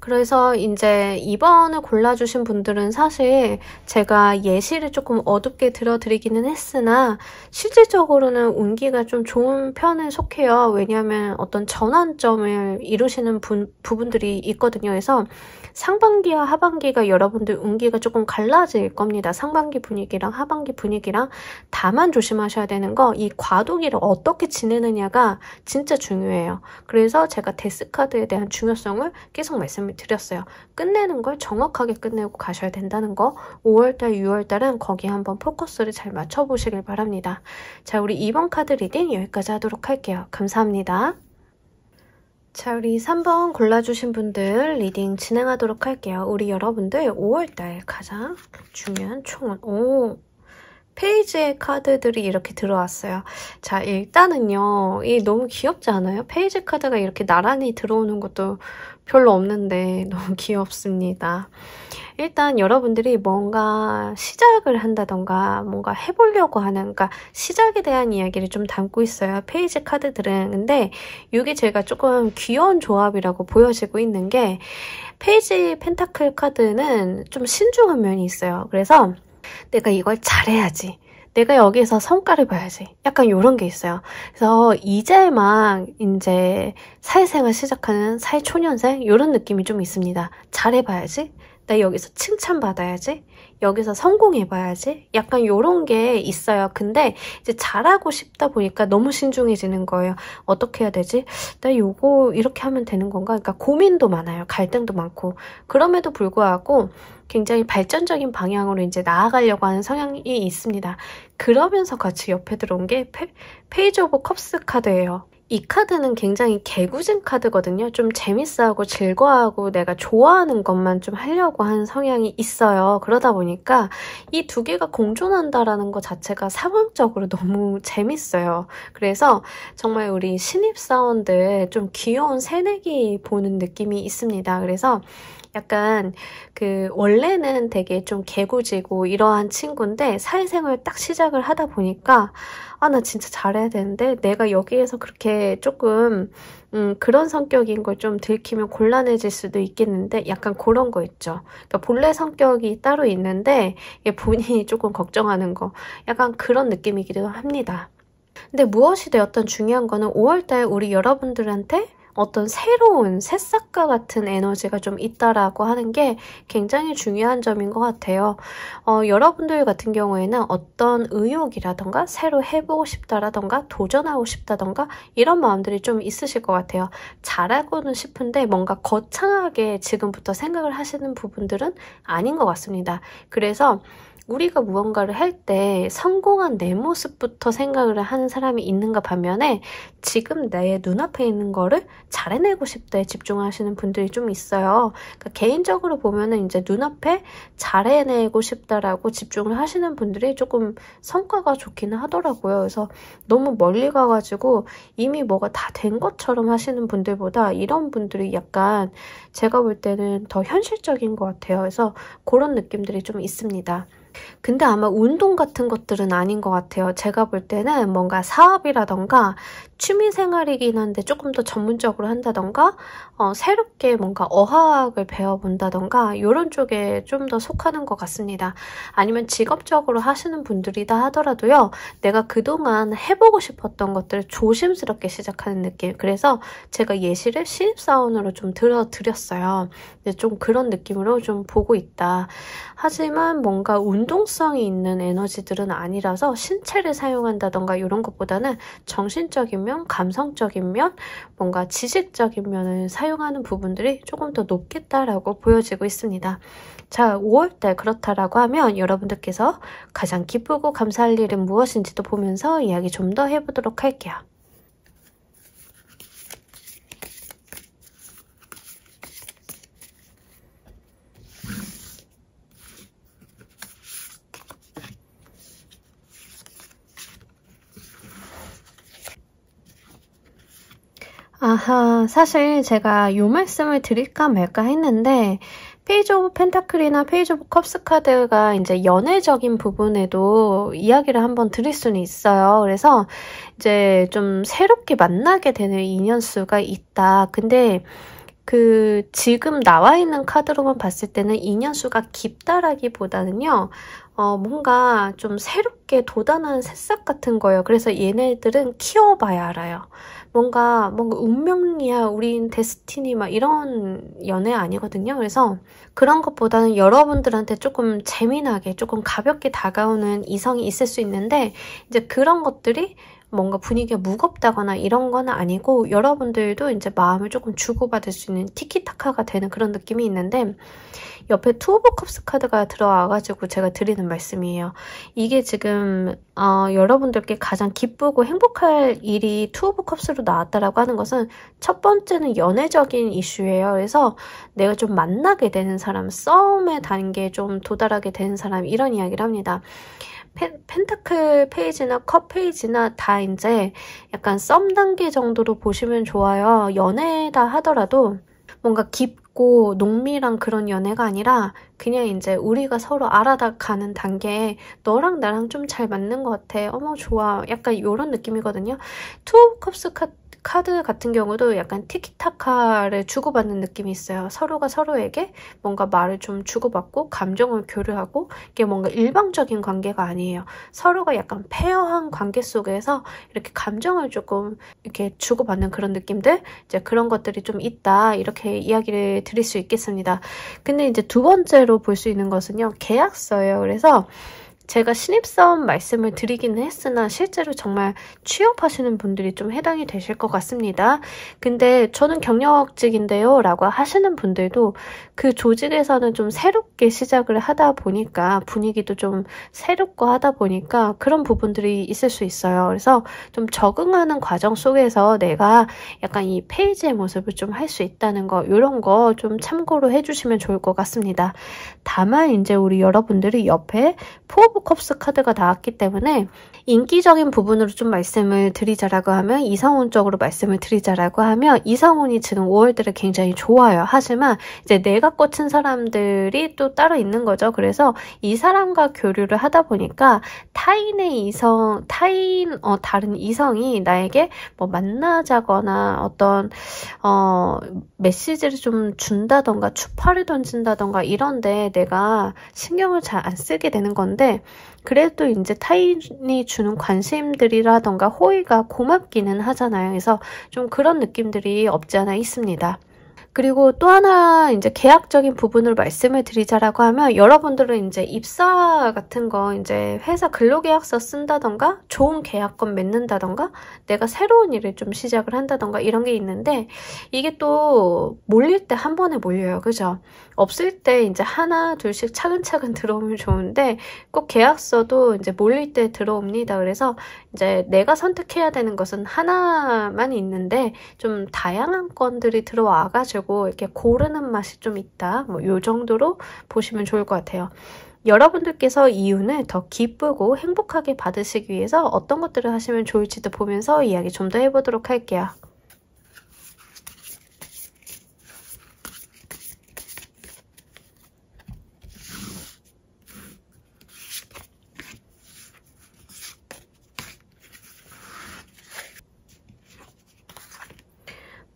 그래서 이제 2번을 골라주신 분들은 사실 제가 예시를 조금 어둡게 들어드리기는 했으나 실질적으로는 운기가 좀 좋은 편에 속해요. 왜냐하면 어떤 전환점을 이루시는 부분들이 있거든요. 그래서 상반기와 하반기가 여러분들 운기가 조금 갈라질 겁니다. 상반기 분위기랑 하반기 분위기랑. 다만 조심하셔야 되는 거, 이 과도기를 어떻게 지내느냐가 진짜 중요해요. 그래서 제가 데스카드에 대한 중요성을 계속 말씀을 드렸어요. 끝내는 걸 정확하게 끝내고 가셔야 된다는 거. 5월달, 6월달은 거기 한번 포커스를 잘 맞춰보시길 바랍니다. 자, 우리 2번 카드 리딩 여기까지 하도록 할게요. 감사합니다. 자, 우리 3번 골라주신 분들 리딩 진행하도록 할게요. 우리 여러분들 5월달 가장 중요한 총은 페이지의 카드들이 이렇게 들어왔어요. 자, 일단은요, 이 너무 귀엽지 않아요? 페이지 카드가 이렇게 나란히 들어오는 것도 별로 없는데 너무 귀엽습니다. 일단 여러분들이 뭔가 시작을 한다던가 뭔가 해보려고 하는, 그러니까 시작에 대한 이야기를 좀 담고 있어요. 페이지 카드들은. 근데 이게 제가 조금 귀여운 조합이라고 보여지고 있는 게, 페이지 펜타클 카드는 좀 신중한 면이 있어요. 그래서 내가 이걸 잘해야지, 내가 여기서 성과를 봐야지, 약간 이런 게 있어요. 그래서 이제 막 이제 사회생활 시작하는 사회초년생 이런 느낌이 좀 있습니다. 잘해봐야지, 나 여기서 칭찬받아야지, 여기서 성공해봐야지, 약간 이런 게 있어요. 근데 이제 잘하고 싶다 보니까 너무 신중해지는 거예요. 어떻게 해야 되지? 나 요거 이렇게 하면 되는 건가? 그러니까 고민도 많아요. 갈등도 많고. 그럼에도 불구하고 굉장히 발전적인 방향으로 이제 나아가려고 하는 성향이 있습니다. 그러면서 같이 옆에 들어온 게 페이지 오브 컵스 카드예요. 이 카드는 굉장히 개구진 카드거든요. 좀 재밌어하고 즐거워하고 내가 좋아하는 것만 좀 하려고 하는 성향이 있어요. 그러다 보니까 이 두 개가 공존한다라는 것 자체가 상황적으로 너무 재밌어요. 그래서 정말 우리 신입사원들 좀 귀여운 새내기 보는 느낌이 있습니다. 그래서 약간 원래는 되게 좀 개구지고 이러한 친구인데 사회생활 딱 시작을 하다 보니까 나 진짜 잘해야 되는데 내가 여기에서 그렇게 조금 그런 성격인 걸 좀 들키면 곤란해질 수도 있겠는데, 약간 그런 거 있죠. 그러니까 본래 성격이 따로 있는데 본인이 조금 걱정하는 거, 약간 그런 느낌이기도 합니다. 근데 무엇이 되었든 중요한 거는 5월달 우리 여러분들한테 어떤 새로운 새싹과 같은 에너지가 좀 있다라고 하는 게 굉장히 중요한 점인 것 같아요. 여러분들 같은 경우에는 어떤 의욕이라던가 새로 해보고 싶다라던가 도전하고 싶다던가 이런 마음들이 좀 있으실 것 같아요. 잘하고는 싶은데 뭔가 거창하게 지금부터 생각을 하시는 부분들은 아닌 것 같습니다. 그래서 우리가 무언가를 할 때 성공한 내 모습부터 생각을 하는 사람이 있는가 반면에 지금 내 눈앞에 있는 거를 잘 해내고 싶다에 집중하시는 분들이 좀 있어요. 그러니까 개인적으로 보면은 이제 눈앞에 잘 해내고 싶다라고 집중을 하시는 분들이 조금 성과가 좋기는 하더라고요. 그래서 너무 멀리 가가지고 이미 뭐가 다 된 것처럼 하시는 분들보다 이런 분들이 약간 제가 볼 때는 더 현실적인 것 같아요. 그래서 그런 느낌들이 좀 있습니다. 근데 아마 운동 같은 것들은 아닌 것 같아요. 제가 볼 때는 뭔가 사업이라던가 취미생활이긴 한데 조금 더 전문적으로 한다던가 새롭게 뭔가 어학을 배워본다던가 이런 쪽에 좀 더 속하는 것 같습니다. 아니면 직업적으로 하시는 분들이다 하더라도요. 내가 그동안 해보고 싶었던 것들을 조심스럽게 시작하는 느낌. 그래서 제가 예시를 신입사원으로 좀 들어드렸어요. 좀 그런 느낌으로 좀 보고 있다. 하지만 뭔가 운동성이 있는 에너지들은 아니라서 신체를 사용한다던가 이런 것보다는 정신적인 면, 감성적인 면, 뭔가 지식적인 면을 사용하는 부분들이 조금 더 높겠다라고 보여지고 있습니다. 자, 5월달 그렇다라고 하면 여러분들께서 가장 기쁘고 감사할 일은 무엇인지도 보면서 이야기 좀 더 해보도록 할게요. 아하, 사실 제가 요 말씀을 드릴까 말까 했는데 페이지 오브 펜타클이나 페이지 오브 컵스 카드가 이제 연애적인 부분에도 이야기를 한번 드릴 수는 있어요. 그래서 이제 좀 새롭게 만나게 되는 인연수가 있다. 근데 지금 나와 있는 카드로만 봤을 때는 인연수가 깊다라기보다는요, 뭔가 좀 새롭게 돋아나는 새싹 같은 거예요. 그래서 얘네들은 키워봐야 알아요. 뭔가 운명이야, 우린 데스티니 막 이런 연애 아니거든요. 그래서 그런 것보다는 여러분들한테 조금 재미나게, 조금 가볍게 다가오는 이성이 있을 수 있는데 이제 그런 것들이 뭔가 분위기가 무겁다거나 이런 건 아니고 여러분들도 이제 마음을 조금 주고받을 수 있는 티키타카가 되는 그런 느낌이 있는데 옆에 투 오브 컵스 카드가 들어와가지고 제가 드리는 말씀이에요. 이게 지금 여러분들께 가장 기쁘고 행복할 일이 투 오브 컵스로 나왔다라고 하는 것은 첫 번째는 연애적인 이슈예요. 그래서 내가 좀 만나게 되는 사람, 싸움의 단계에 좀 도달하게 되는 사람 이런 이야기를 합니다. 펜타클 페이지나 컵 페이지나 다 이제 약간 썸 단계 정도로 보시면 좋아요. 연애다 하더라도 뭔가 깊고 농밀한 그런 연애가 아니라 그냥 이제 우리가 서로 알아가는 단계에 너랑 나랑 좀 잘 맞는 것 같아. 어머 좋아. 약간 이런 느낌이거든요. 투 오브 컵스 카드 같은 경우도 약간 티키타카를 주고받는 느낌이 있어요. 서로가 서로에게 뭔가 말을 좀 주고받고 감정을 교류하고 이게 뭔가 일방적인 관계가 아니에요. 서로가 약간 페어한 관계 속에서 이렇게 감정을 조금 이렇게 주고받는 그런 느낌들 이제 그런 것들이 좀 있다 이렇게 이야기를 드릴 수 있겠습니다. 근데 이제 두 번째로 볼 수 있는 것은요. 계약서예요. 그래서 제가 신입사원 말씀을 드리기는 했으나 실제로 정말 취업하시는 분들이 좀 해당이 되실 것 같습니다. 근데 저는 경력직인데요 라고 하시는 분들도 그 조직에서는 좀 새롭게 시작을 하다 보니까 분위기도 좀 새롭고 하다 보니까 그런 부분들이 있을 수 있어요. 그래서 좀 적응하는 과정 속에서 내가 약간 이 페이지의 모습을 좀 할 수 있다는 거 이런 거 좀 참고로 해주시면 좋을 것 같습니다. 다만 이제 우리 여러분들이 옆에 포 오브 컵스 카드가 나왔기 때문에 인기적인 부분으로 좀 말씀을 드리자라고 하면 이성운적으로 말씀을 드리자라고 하면 이성운이 지금 5월달에 굉장히 좋아요. 하지만 이제 내가 꽂힌 사람들이 또 따로 있는 거죠. 그래서 이 사람과 교류를 하다 보니까 다른 이성이 나에게 뭐 만나자거나 어떤 메시지를 좀 준다던가 추파를 던진다던가 이런데 내가 신경을 잘 안 쓰게 되는 건데 그래도 이제 타인이 주는 관심들이라던가 호의가 고맙기는 하잖아요. 그래서 좀 그런 느낌들이 없지 않아 있습니다. 그리고 또 하나 이제 계약적인 부분을 말씀을 드리자라고 하면 여러분들은 이제 입사 같은 거 이제 회사 근로계약서 쓴다던가 좋은 계약건 맺는다던가 내가 새로운 일을 좀 시작을 한다던가 이런 게 있는데 이게 또 몰릴 때 한 번에 몰려요. 그죠? 없을 때 이제 하나 둘씩 차근차근 들어오면 좋은데 꼭 계약서도 이제 몰릴 때 들어옵니다. 그래서 이제 내가 선택해야 되는 것은 하나만 있는데 좀 다양한 건들이 들어와가지고 이렇게 고르는 맛이 좀 있다. 뭐 요 정도로 보시면 좋을 것 같아요. 여러분들께서 이윤을 더 기쁘고 행복하게 받으시기 위해서 어떤 것들을 하시면 좋을지도 보면서 이야기 좀 더 해보도록 할게요.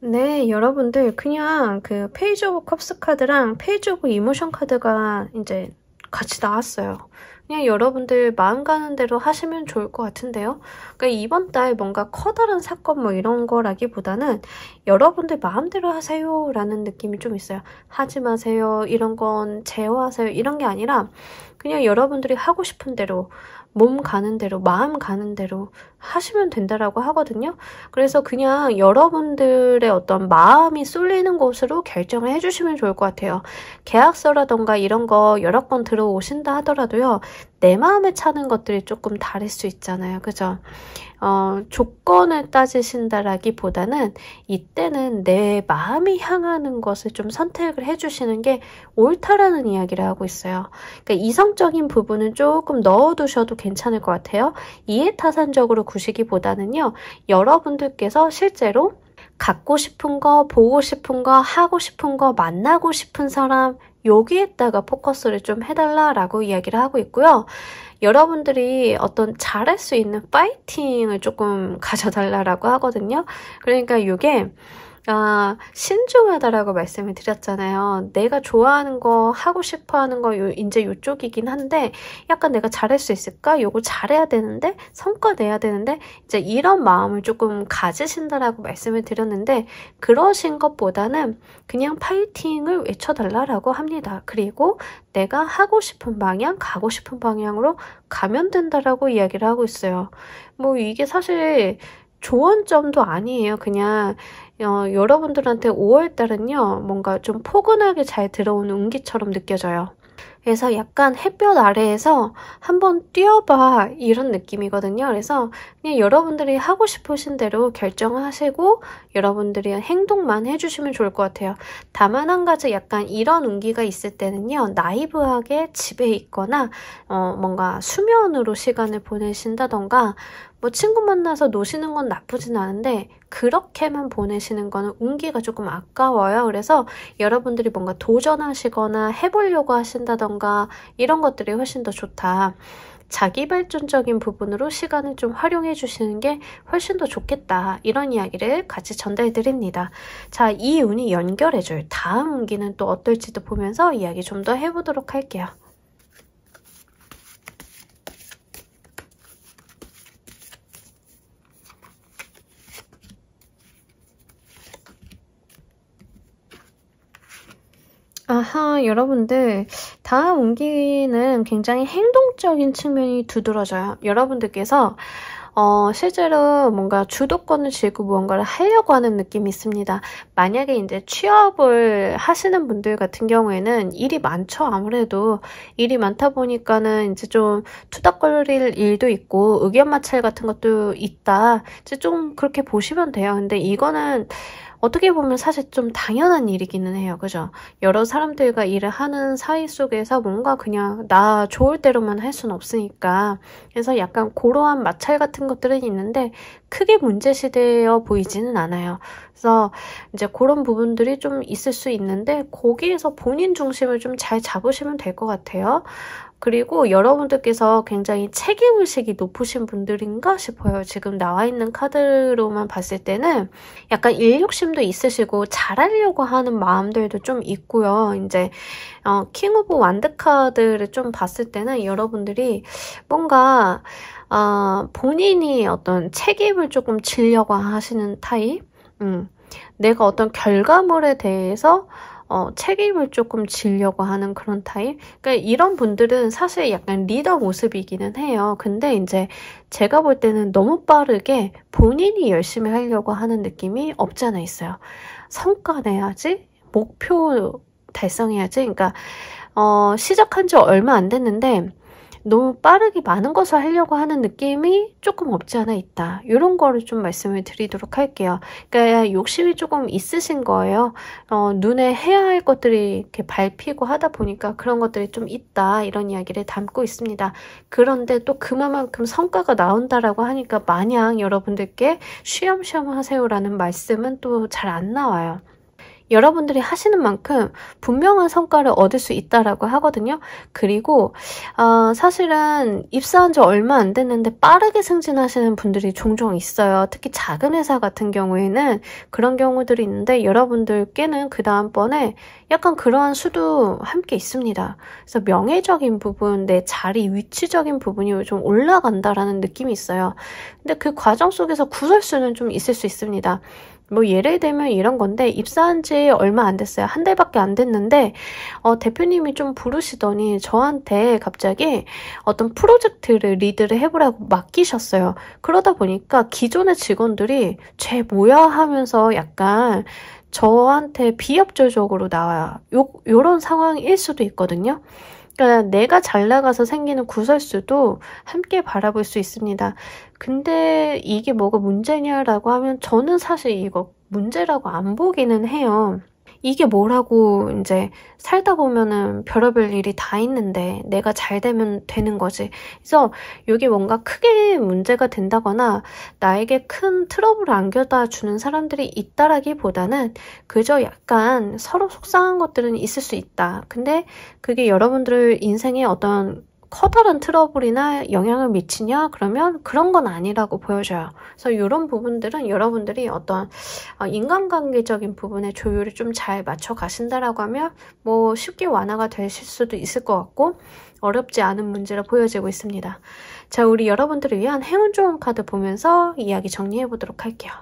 네, 여러분들 그냥 그 페이지 오브 컵스 카드랑 페이지 오브 이모션 카드가 이제 같이 나왔어요. 그냥 여러분들 마음 가는 대로 하시면 좋을 것 같은데요. 그러니까 이번 달 뭔가 커다란 사건 뭐 이런 거라기보다는 여러분들 마음대로 하세요라는 느낌이 좀 있어요. 하지 마세요. 이런 건 제어하세요. 이런 게 아니라 그냥 여러분들이 하고 싶은 대로 몸 가는 대로 마음 가는 대로 하시면 된다라고 하거든요. 그래서 그냥 여러분들의 어떤 마음이 쏠리는 곳으로 결정을 해주시면 좋을 것 같아요. 계약서라던가 이런 거 여러 건 들어오신다 하더라도요. 내 마음에 차는 것들이 조금 다를 수 있잖아요. 그죠? 조건을 따지신다라기보다는 이때는 내 마음이 향하는 것을 좀 선택을 해주시는 게 옳다라는 이야기를 하고 있어요. 그러니까 이성적인 부분은 조금 넣어두셔도 괜찮을 것 같아요. 이해타산적으로 구시기보다는요. 여러분들께서 실제로 갖고 싶은 거, 보고 싶은 거, 하고 싶은 거, 만나고 싶은 사람 여기에다가 포커스를 좀 해달라라고 이야기를 하고 있고요. 여러분들이 어떤 잘할 수 있는 파이팅을 조금 가져달라고 하거든요. 그러니까 이게 신중하다라고 말씀을 드렸잖아요. 내가 좋아하는 거, 하고 싶어 하는 거, 이제 요쪽이긴 한데, 약간 내가 잘할 수 있을까? 요거 잘해야 되는데, 성과 내야 되는데, 이제 이런 마음을 조금 가지신다라고 말씀을 드렸는데, 그러신 것보다는 그냥 파이팅을 외쳐달라라고 합니다. 그리고 내가 하고 싶은 방향, 가고 싶은 방향으로 가면 된다라고 이야기를 하고 있어요. 뭐 이게 사실 좋은 점도 아니에요. 그냥 여러분들한테 5월달은요. 뭔가 좀 포근하게 잘 들어오는 운기처럼 느껴져요. 그래서 약간 햇볕 아래에서 한번 뛰어봐 이런 느낌이거든요. 그래서 그냥 여러분들이 하고 싶으신 대로 결정하시고 여러분들이 행동만 해주시면 좋을 것 같아요. 다만 한 가지 약간 이런 운기가 있을 때는요. 나이브하게 집에 있거나 뭔가 수면으로 시간을 보내신다던가 뭐 친구 만나서 노시는 건 나쁘진 않은데 그렇게만 보내시는 거는 운기가 조금 아까워요. 그래서 여러분들이 뭔가 도전하시거나 해보려고 하신다던가 이런 것들이 훨씬 더 좋다. 자기 발전적인 부분으로 시간을 좀 활용해 주시는 게 훨씬 더 좋겠다. 이런 이야기를 같이 전달해 드립니다. 자, 이 운이 연결해줄 다음 운기는 또 어떨지도 보면서 이야기 좀 더 해보도록 할게요. 아하, 여러분들 다음 운기는 굉장히 행동적인 측면이 두드러져요. 여러분들께서 실제로 뭔가 주도권을 쥐고 무언가를 하려고 하는 느낌이 있습니다. 만약에 이제 취업을 하시는 분들 같은 경우에는 일이 많죠. 아무래도 일이 많다 보니까는 이제 좀 투닥거릴 일도 있고 의견 마찰 같은 것도 있다. 이제 좀 그렇게 보시면 돼요. 근데 이거는 어떻게 보면 사실 좀 당연한 일이기는 해요. 그죠? 여러 사람들과 일을 하는 사이 속에서 뭔가 그냥 나 좋을 대로만 할 수는 없으니까. 그래서 약간 그러한 마찰 같은 것들은 있는데 크게 문제시되어 보이지는 않아요. 그래서 이제 그런 부분들이 좀 있을 수 있는데 거기에서 본인 중심을 좀 잘 잡으시면 될 것 같아요. 그리고 여러분들께서 굉장히 책임의식이 높으신 분들인가 싶어요. 지금 나와 있는 카드로만 봤을 때는 약간 일욕심도 있으시고 잘하려고 하는 마음들도 좀 있고요. 이제 킹 오브 완드 카드를 좀 봤을 때는 여러분들이 뭔가 본인이 어떤 책임을 조금 지려고 하시는 타입? 내가 어떤 결과물에 대해서 책임을 조금 지려고 하는 그런 타입? 그러니까 이런 분들은 사실 약간 리더 모습이기는 해요. 근데 이제 제가 볼 때는 너무 빠르게 본인이 열심히 하려고 하는 느낌이 없지 않아 있어요. 성과 내야지? 목표 달성해야지? 그러니까 시작한 지 얼마 안 됐는데 너무 빠르게 많은 것을 하려고 하는 느낌이 조금 없지 않아 있다. 이런 거를 좀 말씀을 드리도록 할게요. 그러니까 욕심이 조금 있으신 거예요. 눈에 해야 할 것들이 이렇게 밟히고 하다 보니까 그런 것들이 좀 있다. 이런 이야기를 담고 있습니다. 그런데 또 그만큼 성과가 나온다라고 하니까 마냥 여러분들께 쉬엄쉬엄 하세요라는 말씀은 또 잘 안 나와요. 여러분들이 하시는 만큼 분명한 성과를 얻을 수 있다라고 하거든요. 그리고 사실은 입사한 지 얼마 안 됐는데 빠르게 승진하시는 분들이 종종 있어요. 특히 작은 회사 같은 경우에는 그런 경우들이 있는데 여러분들께는 그 다음번에 약간 그러한 수도 함께 있습니다. 그래서 명예적인 부분, 내 자리, 위치적인 부분이 좀 올라간다라는 느낌이 있어요. 근데 그 과정 속에서 구설수는 좀 있을 수 있습니다. 뭐 예를 들면 이런 건데 입사한 지 얼마 안 됐어요. 한 달밖에 안 됐는데 대표님이 좀 부르시더니 저한테 갑자기 어떤 프로젝트를 리드를 해보라고 맡기셨어요. 그러다 보니까 기존의 직원들이 쟤 뭐야 하면서 약간 저한테 비협조적으로 나와요. 요런 상황일 수도 있거든요. 그러니까 내가 잘 나가서 생기는 구설수도 함께 바라볼 수 있습니다. 근데 이게 뭐가 문제냐라고 하면 저는 사실 이거 문제라고 안 보기는 해요. 이게 뭐라고 이제 살다 보면은 별의별 일이 다 있는데 내가 잘 되면 되는 거지. 그래서 이게 뭔가 크게 문제가 된다거나 나에게 큰 트러블을 안겨다 주는 사람들이 있다라기보다는 그저 약간 서로 속상한 것들은 있을 수 있다. 근데 그게 여러분들 인생에 어떤 커다란 트러블이나 영향을 미치냐? 그러면 그런 건 아니라고 보여져요. 그래서 이런 부분들은 여러분들이 어떤 인간관계적인 부분에 조율을 좀 잘 맞춰 가신다라고 하면 뭐 쉽게 완화가 되실 수도 있을 것 같고 어렵지 않은 문제로 보여지고 있습니다. 자, 우리 여러분들을 위한 행운 좋은 카드 보면서 이야기 정리해 보도록 할게요.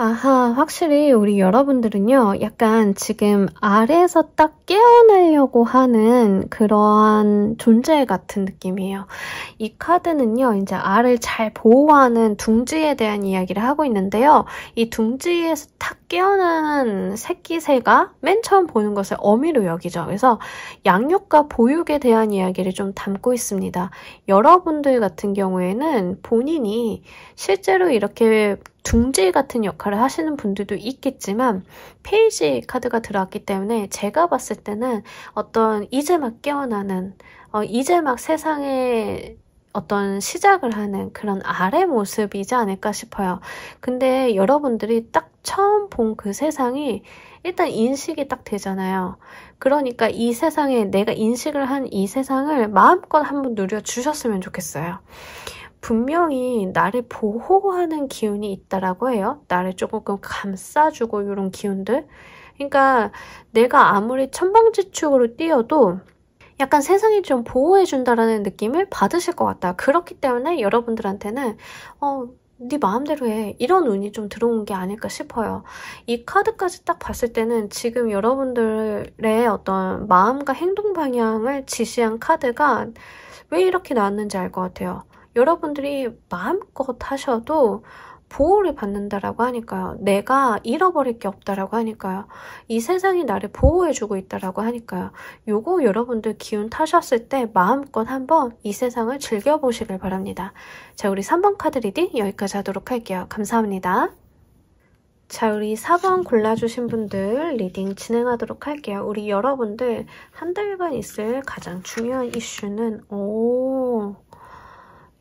아하, 확실히 우리 여러분들은요, 약간 지금 아래에서 딱 깨어나려고 하는 그러한 존재 같은 느낌이에요. 이 카드는요, 이제 알을 잘 보호하는 둥지에 대한 이야기를 하고 있는데요. 이 둥지에서 탁 깨어나는 새끼새가 맨 처음 보는 것을 어미로 여기죠. 그래서 양육과 보육에 대한 이야기를 좀 담고 있습니다. 여러분들 같은 경우에는 본인이 실제로 이렇게 둥지 같은 역할을 하시는 분들도 있겠지만 페이지 카드가 들어왔기 때문에 제가 봤을 때는 어떤 이제 막 깨어나는 이제 막 세상에 어떤 시작을 하는 그런 아래 모습이지 않을까 싶어요. 근데 여러분들이 딱 처음 본 그 세상이 일단 인식이 딱 되잖아요. 그러니까 이 세상에 내가 인식을 한 이 세상을 마음껏 한번 누려주셨으면 좋겠어요. 분명히 나를 보호하는 기운이 있다라고 해요. 나를 조금 감싸주고 이런 기운들. 그러니까 내가 아무리 천방지축으로 뛰어도 약간 세상이 좀 보호해준다라는 느낌을 받으실 것 같다. 그렇기 때문에 여러분들한테는 네 마음대로 해. 이런 운이 좀 들어온 게 아닐까 싶어요. 이 카드까지 딱 봤을 때는 지금 여러분들의 어떤 마음과 행동 방향을 지시한 카드가 왜 이렇게 나왔는지 알 것 같아요. 여러분들이 마음껏 하셔도 보호를 받는다라고 하니까요. 내가 잃어버릴 게 없다라고 하니까요. 이 세상이 나를 보호해주고 있다라고 하니까요. 요거 여러분들 기운 타셨을 때 마음껏 한번 이 세상을 즐겨보시길 바랍니다. 자, 우리 3번 카드 리딩 여기까지 하도록 할게요. 감사합니다. 자, 우리 4번 골라주신 분들 리딩 진행하도록 할게요. 우리 여러분들 한 달간 있을 가장 중요한 이슈는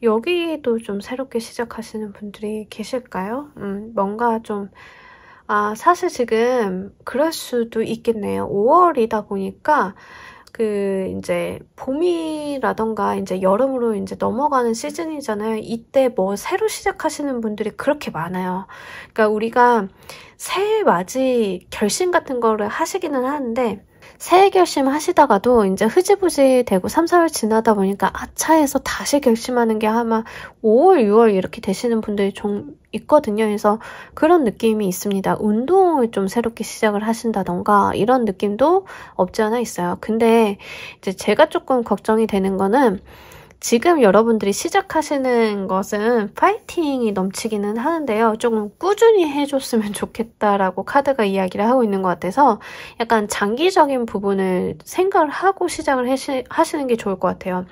여기도 좀 새롭게 시작하시는 분들이 계실까요? 뭔가 좀 사실 지금 그럴 수도 있겠네요. 5월이다 보니까 이제 봄이라던가 이제 여름으로 이제 넘어가는 시즌이잖아요. 이때 뭐 새로 시작하시는 분들이 그렇게 많아요. 그러니까 우리가 새해 맞이 결심 같은 거를 하시기는 하는데 새해 결심하시다가도 이제 흐지부지 되고 3, 4월 지나다 보니까 아차해서 다시 결심하는 게 아마 5월, 6월 이렇게 되시는 분들이 좀 있거든요. 그래서 그런 느낌이 있습니다. 운동을 좀 새롭게 시작을 하신다던가 이런 느낌도 없지 않아 있어요. 근데 이제 제가 조금 걱정이 되는 거는 지금 여러분들이 시작하시는 것은 파이팅이 넘치기는 하는데요. 조금 꾸준히 해줬으면 좋겠다라고 카드가 이야기를 하고 있는 것 같아서 약간 장기적인 부분을 생각을 하고 시작을 하시는 게 좋을 것 같아요.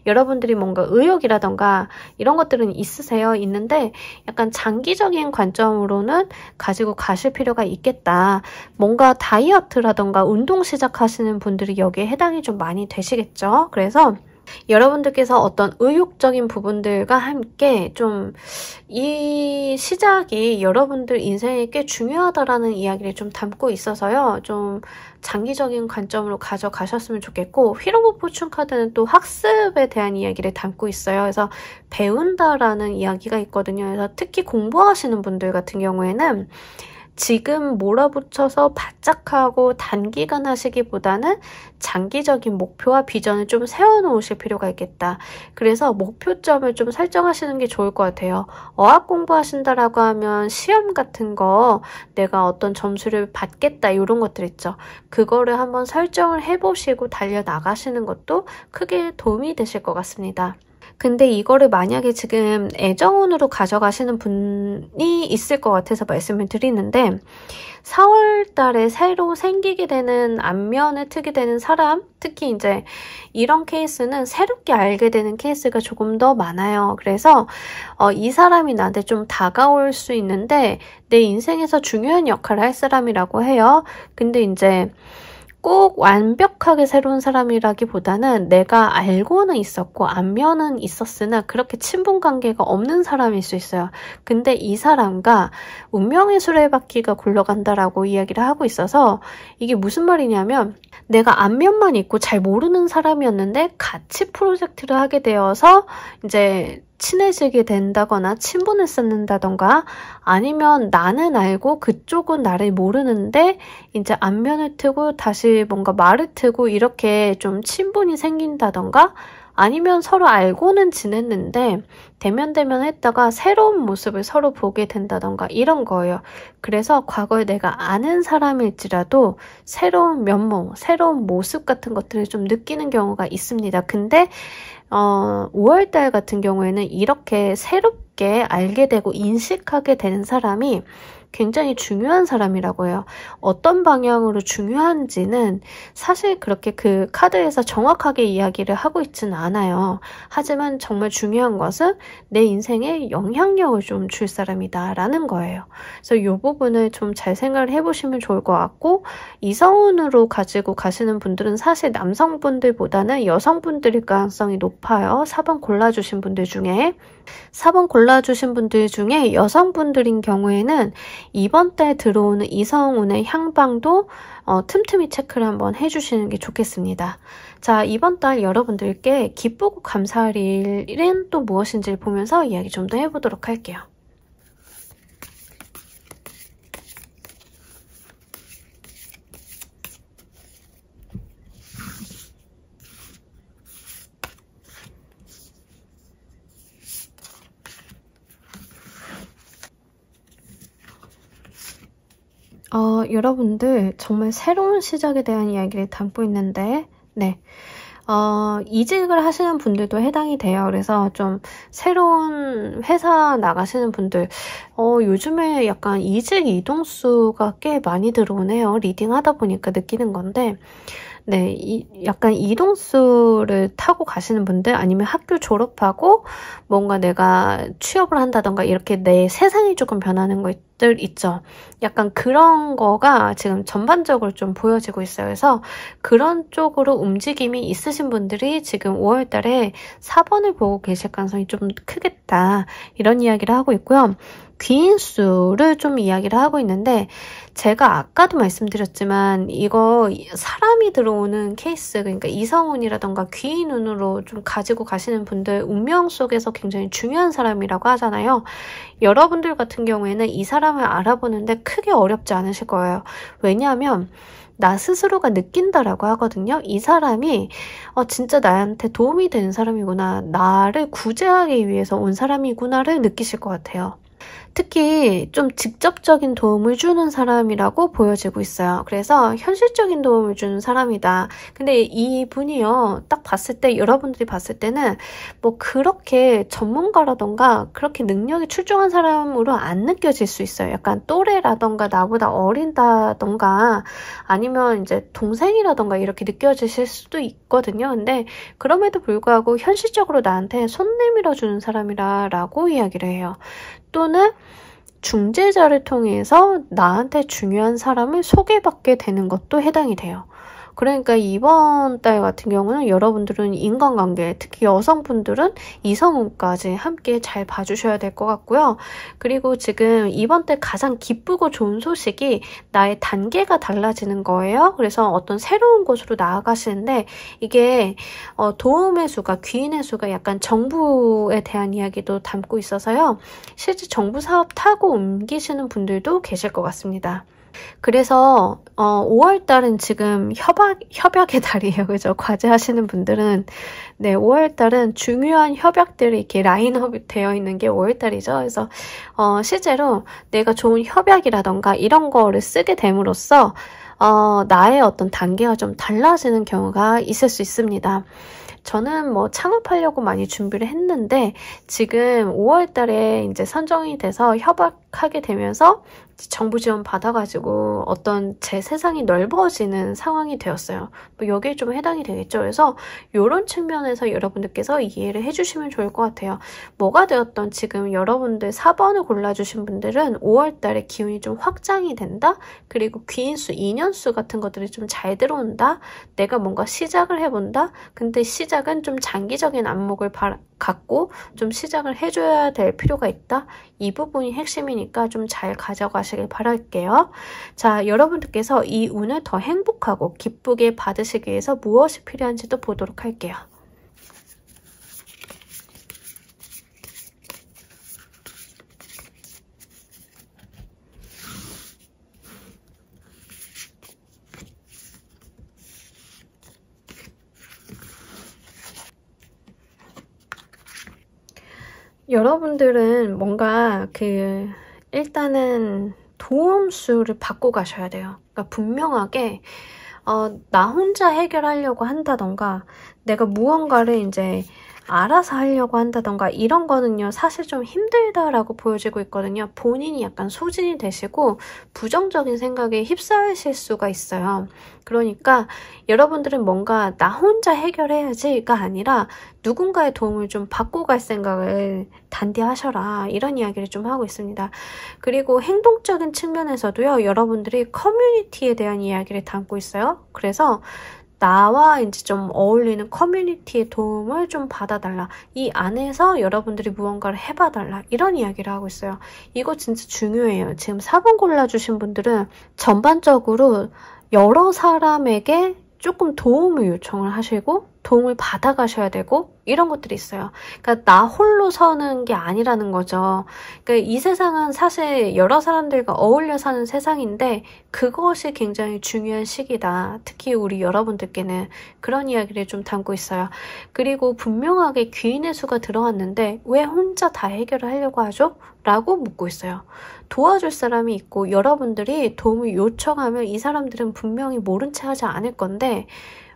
여러분들이 뭔가 의욕이라던가 이런 것들은 있으세요? 있는데 약간 장기적인 관점으로는 가지고 가실 필요가 있겠다. 뭔가 다이어트라던가 운동 시작하시는 분들이 여기에 해당이 좀 많이 되시겠죠? 그래서 여러분들께서 어떤 의욕적인 부분들과 함께 좀 이 시작이 여러분들 인생에 꽤 중요하다라는 이야기를 좀 담고 있어서요. 좀 장기적인 관점으로 가져가셨으면 좋겠고, 휠 오브 포춘 카드는 또 학습에 대한 이야기를 담고 있어요. 그래서 배운다라는 이야기가 있거든요. 그래서 특히 공부하시는 분들 같은 경우에는 지금 몰아붙여서 바짝하고 단기간 하시기보다는 장기적인 목표와 비전을 좀 세워놓으실 필요가 있겠다. 그래서 목표점을 좀 설정하시는 게 좋을 것 같아요. 어학 공부하신다라고 하면 시험 같은 거 내가 어떤 점수를 받겠다 이런 것들 있죠. 그거를 한번 설정을 해보시고 달려나가시는 것도 크게 도움이 되실 것 같습니다. 근데 이거를 만약에 지금 애정운으로 가져가시는 분이 있을 것 같아서 말씀을 드리는데 4월 달에 새로 생기게 되는 안면을 트게 되는 사람, 특히 이제 이런 케이스는 새롭게 알게 되는 케이스가 조금 더 많아요. 그래서 이 사람이 나한테 좀 다가올 수 있는데 내 인생에서 중요한 역할을 할 사람이라고 해요. 근데 이제 꼭 완벽하게 새로운 사람이라기보다는 내가 알고는 있었고 안면은 있었으나 그렇게 친분 관계가 없는 사람일 수 있어요. 근데 이 사람과 운명의 수레바퀴가 굴러간다라고 이야기를 하고 있어서 이게 무슨 말이냐면 내가 안면만 있고 잘 모르는 사람이었는데 같이 프로젝트를 하게 되어서 이제 친해지게 된다거나 친분을 쌓는다던가 아니면 나는 알고 그쪽은 나를 모르는데 이제 안면을 트고 다시 뭔가 말을 트고 이렇게 좀 친분이 생긴다던가 아니면 서로 알고는 지냈는데 대면대면 했다가 새로운 모습을 서로 보게 된다던가 이런 거예요. 그래서 과거에 내가 아는 사람일지라도 새로운 면모, 새로운 모습 같은 것들을 좀 느끼는 경우가 있습니다. 근데 5월달 같은 경우에는 이렇게 새롭게 알게 되고 인식하게 되는 사람이 굉장히 중요한 사람이라고 해요. 어떤 방향으로 중요한지는 사실 그렇게 그 카드에서 정확하게 이야기를 하고 있지는 않아요. 하지만 정말 중요한 것은 내 인생에 영향력을 좀 줄 사람이다 라는 거예요. 그래서 이 부분을 좀 잘 생각을 해보시면 좋을 것 같고 이성운으로 가지고 가시는 분들은 사실 남성분들보다는 여성분들일 가능성이 높아요. 4번 골라주신 분들 중에 4번 골라주신 분들 중에 여성분들인 경우에는 이번 달 들어오는 이성운의 향방도 틈틈이 체크를 한번 해주시는 게 좋겠습니다. 자, 이번 달 여러분들께 기쁘고 감사할 일은 또 무엇인지를 보면서 이야기 좀 더 해보도록 할게요. 여러분들 정말 새로운 시작에 대한 이야기를 담고 있는데 네. 이직을 하시는 분들도 해당이 돼요. 그래서 좀 새로운 회사 나가시는 분들 요즘에 약간 이직 이동수가 꽤 많이 들어오네요. 리딩 하다 보니까 느끼는 건데 네, 약간 이동수를 타고 가시는 분들 아니면 학교 졸업하고 뭔가 내가 취업을 한다던가 이렇게 내 세상이 조금 변하는 것들 있죠. 약간 그런 거가 지금 전반적으로 좀 보여지고 있어요. 그래서 그런 쪽으로 움직임이 있으신 분들이 지금 5월 달에 4번을 보고 계실 가능성이 좀 크겠다. 이런 이야기를 하고 있고요. 귀인수를 좀 이야기를 하고 있는데 제가 아까도 말씀드렸지만 이거 사람이 들어오는 케이스 그러니까 이성운이라던가 귀인운으로 좀 가지고 가시는 분들 운명 속에서 굉장히 중요한 사람이라고 하잖아요. 여러분들 같은 경우에는 이 사람을 알아보는데 크게 어렵지 않으실 거예요. 왜냐하면 나 스스로가 느낀다라고 하거든요. 이 사람이 진짜 나한테 도움이 되는 사람이구나. 나를 구제하기 위해서 온 사람이구나를 느끼실 것 같아요. 특히 좀 직접적인 도움을 주는 사람이라고 보여지고 있어요. 그래서 현실적인 도움을 주는 사람이다. 근데 이분이요, 딱 봤을 때, 여러분들이 봤을 때는 뭐 그렇게 전문가라던가 그렇게 능력이 출중한 사람으로 안 느껴질 수 있어요. 약간 또래라던가 나보다 어린다던가 아니면 이제 동생이라던가 이렇게 느껴지실 수도 있거든요. 근데 그럼에도 불구하고 현실적으로 나한테 손 내밀어 주는 사람이라고 이야기를 해요. 또는 중재자를 통해서 나한테 중요한 사람을 소개받게 되는 것도 해당이 돼요. 그러니까 이번 달 같은 경우는 여러분들은 인간관계, 특히 여성분들은 이성운까지 함께 잘 봐주셔야 될 것 같고요. 그리고 지금 이번 달 가장 기쁘고 좋은 소식이 나의 단계가 달라지는 거예요. 그래서 어떤 새로운 곳으로 나아가시는데 이게 도움의 수가, 귀인의 수가 약간 정부에 대한 이야기도 담고 있어서요. 실제 정부 사업 타고 옮기시는 분들도 계실 것 같습니다. 그래서 5월달은 지금 협약의 달이에요. 그죠? 과제하시는 분들은 네, 5월달은 중요한 협약들이 이렇게 라인업이 되어 있는 게 5월달이죠. 그래서 실제로 내가 좋은 협약이라던가 이런 거를 쓰게 됨으로써 나의 어떤 단계가 좀 달라지는 경우가 있을 수 있습니다. 저는 뭐 창업하려고 많이 준비를 했는데 지금 5월 달에 이제 선정이 돼서 협약하게 되면서 정부 지원 받아가지고 어떤 제 세상이 넓어지는 상황이 되었어요. 뭐 여기에 좀 해당이 되겠죠. 그래서 이런 측면에서 여러분들께서 이해를 해주시면 좋을 것 같아요. 뭐가 되었던 지금 여러분들 4번을 골라주신 분들은 5월 달에 기운이 좀 확장이 된다. 그리고 귀인수, 인연수 같은 것들이 좀 잘 들어온다. 내가 뭔가 시작을 해본다. 근데 시작은 좀 장기적인 안목을 갖고 좀 시작을 해줘야 될 필요가 있다. 이 부분이 핵심이니까 좀 잘 가져가시길 바랄게요. 자, 여러분들께서 이 운을 더 행복하고 기쁘게 받으시기 위해서 무엇이 필요한지도 보도록 할게요. 여러분들은 뭔가 일단은 도움수를 받고 가셔야 돼요. 그러니까 분명하게 나 혼자 해결하려고 한다던가 내가 무언가를 이제 알아서 하려고 한다던가 이런 거는요 사실 좀 힘들다라고 보여지고 있거든요. 본인이 약간 소진이 되시고 부정적인 생각에 휩싸이실 수가 있어요. 그러니까 여러분들은 뭔가 나 혼자 해결해야지가 아니라 누군가의 도움을 좀 받고 갈 생각을 단디하셔라 이런 이야기를 좀 하고 있습니다. 그리고 행동적인 측면에서도요 여러분들이 커뮤니티에 대한 이야기를 담고 있어요. 그래서 나와 이제 좀 어울리는 커뮤니티의 도움을 좀 받아달라. 이 안에서 여러분들이 무언가를 해봐달라. 이런 이야기를 하고 있어요. 이거 진짜 중요해요. 지금 4번 골라주신 분들은 전반적으로 여러 사람에게 조금 도움을 요청을 하시고 도움을 받아가셔야 되고 이런 것들이 있어요. 그러니까 나 홀로 서는 게 아니라는 거죠. 그러니까 이 세상은 사실 여러 사람들과 어울려 사는 세상인데 그것이 굉장히 중요한 시기다. 특히 우리 여러분들께는 그런 이야기를 좀 담고 있어요. 그리고 분명하게 귀인의 수가 들어왔는데 왜 혼자 다 해결을 하려고 하죠? 라고 묻고 있어요. 도와줄 사람이 있고 여러분들이 도움을 요청하면 이 사람들은 분명히 모른 채 하지 않을 건데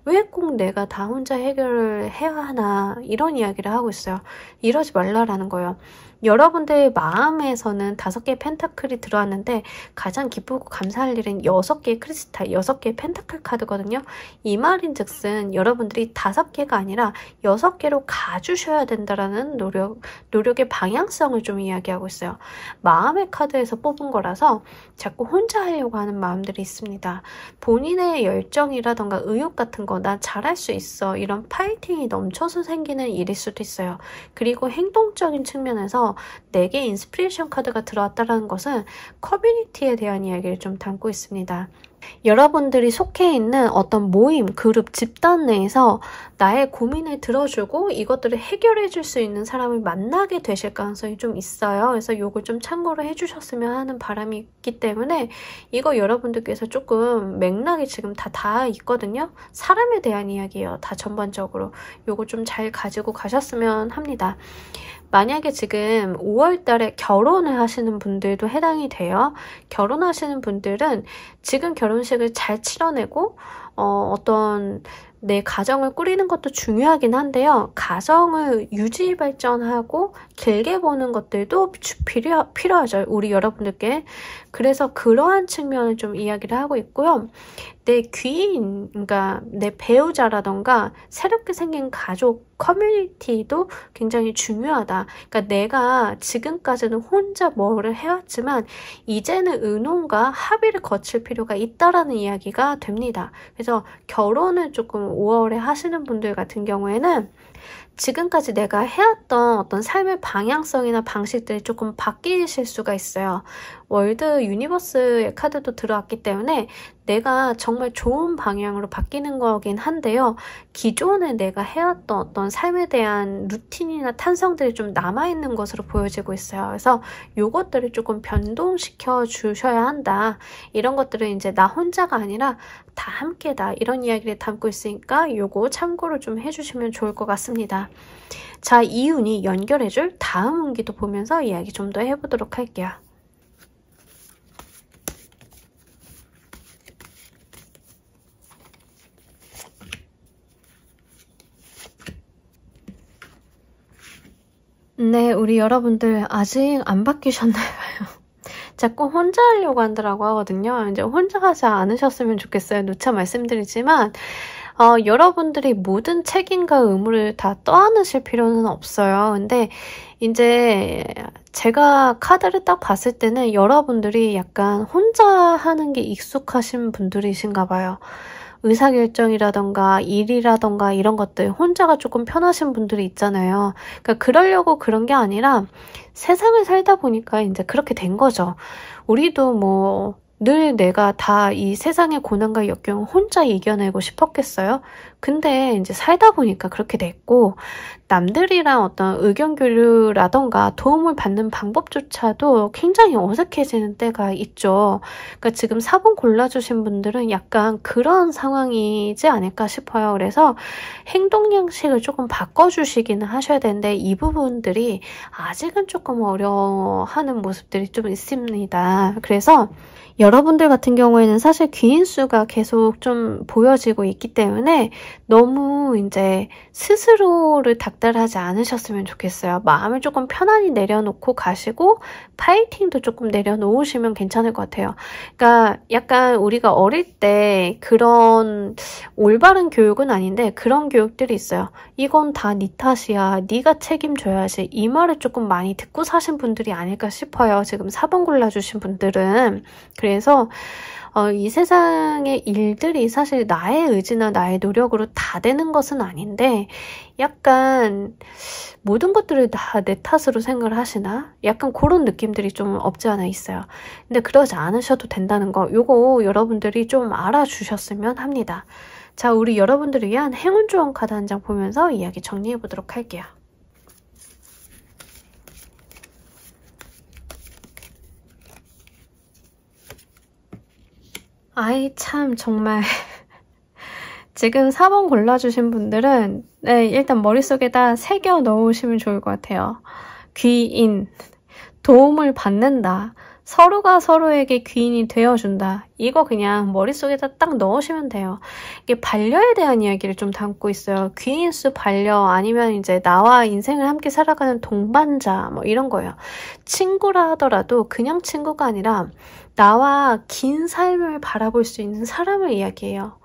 왜 꼭 내가 다 혼자 해결을 해야 하나 이런 이야기를 하고 있어요. 이러지 말라라는 거예요. 여러분들 마음에서는 5개의 펜타클이 들어왔는데 가장 기쁘고 감사할 일은 6개의 크리스탈, 6개의 펜타클 카드거든요. 이 말인 즉슨 여러분들이 5개가 아니라 6개로 가주셔야 된다라는 노력의 방향성을 좀 이야기하고 있어요. 마음의 카드에서 뽑은 거라서 자꾸 혼자 하려고 하는 마음들이 있습니다. 본인의 열정이라던가 의욕 같은 거 나 잘할 수 있어 이런 파이팅이 넘쳐서 생기는 일일 수도 있어요. 그리고 행동적인 측면에서 그래서 4개의 인스피레이션 카드가 들어왔다는 것은 커뮤니티에 대한 이야기를 좀 담고 있습니다. 여러분들이 속해 있는 어떤 모임, 그룹, 집단 내에서 나의 고민을 들어주고 이것들을 해결해 줄 수 있는 사람을 만나게 되실 가능성이 좀 있어요. 그래서 이걸 좀 참고를 해주셨으면 하는 바람이 있기 때문에 이거 여러분들께서 조금 맥락이 지금 다 있거든요. 사람에 대한 이야기예요. 다 전반적으로. 이거 좀 잘 가지고 가셨으면 합니다. 만약에 지금 5월 달에 결혼을 하시는 분들도 해당이 돼요. 결혼하시는 분들은 지금 결혼식을 잘 치러내고 어떤 내 가정을 꾸리는 것도 중요하긴 한데요. 가정을 유지 발전하고 길게 보는 것들도 필요하죠. 우리 여러분들께. 그래서 그러한 측면을 좀 이야기를 하고 있고요. 내 귀인, 그러니까 내 배우자라던가 새롭게 생긴 가족, 커뮤니티도 굉장히 중요하다. 그러니까 내가 지금까지는 혼자 뭐를 해왔지만 이제는 의논과 합의를 거칠 필요가 있다라는 이야기가 됩니다. 그래서 결혼을 조금 5월에 하시는 분들 같은 경우에는 지금까지 내가 해왔던 어떤 삶의 방향성이나 방식들이 조금 바뀌실 수가 있어요. 월드 유니버스의 카드도 들어왔기 때문에 내가 정말 좋은 방향으로 바뀌는 거긴 한데요. 기존에 내가 해왔던 어떤 삶에 대한 루틴이나 탄성들이 좀 남아있는 것으로 보여지고 있어요. 그래서 요것들을 조금 변동시켜 주셔야 한다. 이런 것들은 이제 나 혼자가 아니라 다 함께다. 이런 이야기를 담고 있으니까 요거 참고를 좀 해주시면 좋을 것 같습니다. 자, 이 운이 연결해줄 다음 운기도 보면서 이야기 좀 더 해보도록 할게요. 네, 우리 여러분들 아직 안 바뀌셨나요? 자꾸 혼자 하려고 한다고 하거든요. 이제 혼자 하지 않으셨으면 좋겠어요. 누차 말씀드리지만 여러분들이 모든 책임과 의무를 다 떠안으실 필요는 없어요. 근데 이제 제가 카드를 딱 봤을 때는 여러분들이 약간 혼자 하는 게 익숙하신 분들이신가 봐요. 의사결정이라던가 일이라던가 이런 것들 혼자가 조금 편하신 분들이 있잖아요. 그러니까 그러려고 그런 게 아니라 세상을 살다 보니까 이제 그렇게 된 거죠. 우리도 뭐 늘 내가 다 이 세상의 고난과 역경을 혼자 이겨내고 싶었겠어요? 근데 이제 살다 보니까 그렇게 됐고 남들이랑 어떤 의견 교류라던가 도움을 받는 방법조차도 굉장히 어색해지는 때가 있죠. 그러니까 지금 4번 골라주신 분들은 약간 그런 상황이지 않을까 싶어요. 그래서 행동 양식을 조금 바꿔주시기는 하셔야 되는데 이 부분들이 아직은 조금 어려워하는 모습들이 좀 있습니다. 그래서 여러분들 같은 경우에는 사실 귀인수가 계속 좀 보여지고 있기 때문에 너무 이제 스스로를 닥달하지 않으셨으면 좋겠어요. 마음을 조금 편안히 내려놓고 가시고 파이팅도 조금 내려놓으시면 괜찮을 것 같아요. 그러니까 약간 우리가 어릴 때 그런 올바른 교육은 아닌데 그런 교육들이 있어요. 이건 다 네 탓이야. 네가 책임져야지. 이 말을 조금 많이 듣고 사신 분들이 아닐까 싶어요. 지금 4번 골라주신 분들은. 그래서 이 세상의 일들이 사실 나의 의지나 나의 노력으로 다 되는 것은 아닌데 약간 모든 것들을 다 내 탓으로 생각을 하시나? 약간 그런 느낌들이 좀 없지 않아 있어요. 근데 그러지 않으셔도 된다는 거 요거 여러분들이 좀 알아주셨으면 합니다. 자, 우리 여러분들을 위한 행운 조언 카드 한 장 보면서 이야기 정리해 보도록 할게요. 아이 참 정말 지금 4번 골라주신 분들은 네, 일단 머릿속에다 새겨 넣으시면 좋을 것 같아요. 귀인, 도움을 받는다, 서로가 서로에게 귀인이 되어준다. 이거 그냥 머릿속에다 딱 넣으시면 돼요. 이게 반려에 대한 이야기를 좀 담고 있어요. 귀인수 반려 아니면 이제 나와 인생을 함께 살아가는 동반자 뭐 이런 거예요. 친구라 하더라도 그냥 친구가 아니라 나와 긴 삶을 바라볼 수 있는 사람을 이야기해요.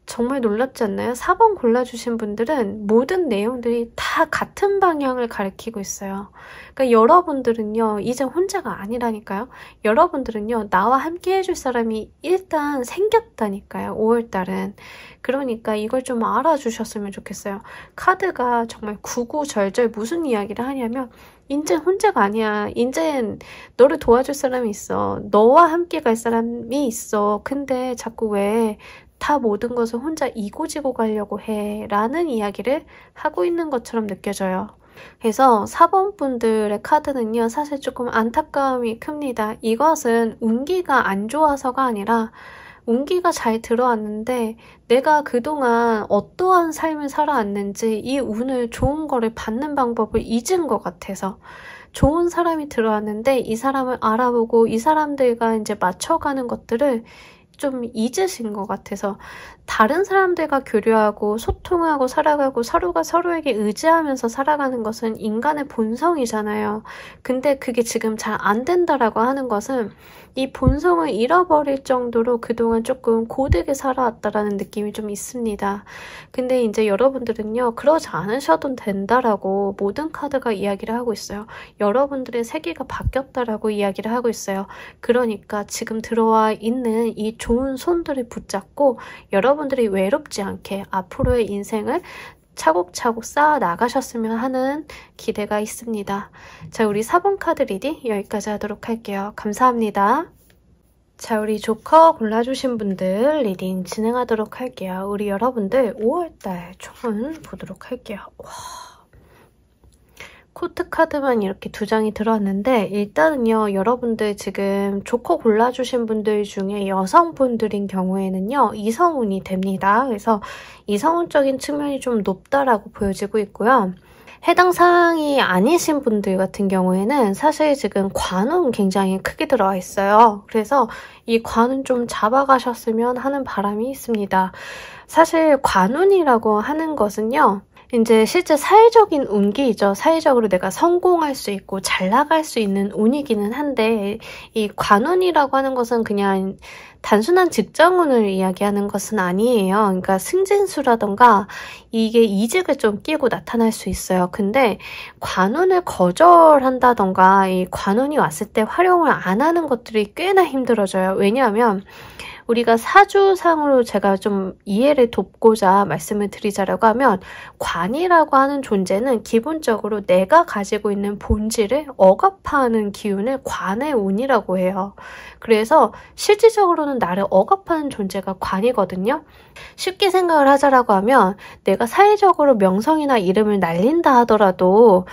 정말 놀랍지 않나요? 4번 골라주신 분들은 모든 내용들이 다 같은 방향을 가리키고 있어요. 그러니까 여러분들은요, 이제 혼자가 아니라니까요. 여러분들은요, 나와 함께 해줄 사람이 일단 생겼다니까요. 5월달은. 그러니까 이걸 좀 알아주셨으면 좋겠어요. 카드가 정말 구구절절 무슨 이야기를 하냐면 인젠 혼자가 아니야. 인젠 너를 도와줄 사람이 있어. 너와 함께 갈 사람이 있어. 근데 자꾸 왜 다 모든 것을 혼자 이고지고 가려고 해 라는 이야기를 하고 있는 것처럼 느껴져요. 그래서 4번 분들의 카드는요, 사실 조금 안타까움이 큽니다. 이것은 운기가 안 좋아서가 아니라 운기가 잘 들어왔는데 내가 그동안 어떠한 삶을 살아왔는지 이 운을 좋은 거를 받는 방법을 잊은 것 같아서 좋은 사람이 들어왔는데 이 사람을 알아보고 이 사람들과 이제 맞춰가는 것들을 좀 잊으신 것 같아서 다른 사람들과 교류하고 소통하고 살아가고 서로가 서로에게 의지하면서 살아가는 것은 인간의 본성이잖아요. 근데 그게 지금 잘 안 된다라고 하는 것은 이 본성을 잃어버릴 정도로 그동안 조금 고되게 살아왔다라는 느낌이 좀 있습니다. 근데 이제 여러분들은요, 그러지 않으셔도 된다라고 모든 카드가 이야기를 하고 있어요. 여러분들의 세계가 바뀌었다라고 이야기를 하고 있어요. 그러니까 지금 들어와 있는 이 좋은 손들을 붙잡고 여러분들이 외롭지 않게 앞으로의 인생을 차곡차곡 쌓아 나가셨으면 하는 기대가 있습니다. 자, 우리 4번 카드 리딩 여기까지 하도록 할게요. 감사합니다. 자, 우리 조커 골라주신 분들 리딩 진행하도록 할게요. 우리 여러분들 5월달 총은 보도록 할게요. 와. 코트 카드만 이렇게 2장이 들어왔는데 일단은요, 여러분들 지금 조커 골라주신 분들 중에 여성분들인 경우에는요, 이성운이 됩니다. 그래서 이성운적인 측면이 좀 높다라고 보여지고 있고요. 해당 사항이 아니신 분들 같은 경우에는 사실 지금 관운 굉장히 크게 들어와 있어요. 그래서 이 관운 좀 잡아가셨으면 하는 바람이 있습니다. 사실 관운이라고 하는 것은요, 이제 실제 사회적인 운기이죠. 사회적으로 내가 성공할 수 있고 잘 나갈 수 있는 운이기는 한데 이 관운이라고 하는 것은 그냥 단순한 직장운을 이야기하는 것은 아니에요. 그러니까 승진수라던가 이게 이직을 좀 끼고 나타날 수 있어요. 근데 관운을 거절한다던가 이 관운이 왔을 때 활용을 안 하는 것들이 꽤나 힘들어져요. 왜냐하면 우리가 사주상으로 제가 좀 이해를 돕고자 말씀을 드리자라고 하면 관이라고 하는 존재는 기본적으로 내가 가지고 있는 본질을 억압하는 기운을 관의 운이라고 해요. 그래서 실질적으로는 나를 억압하는 존재가 관이거든요. 쉽게 생각을 하자라고 하면 내가 사회적으로 명성이나 이름을 날린다 하더라도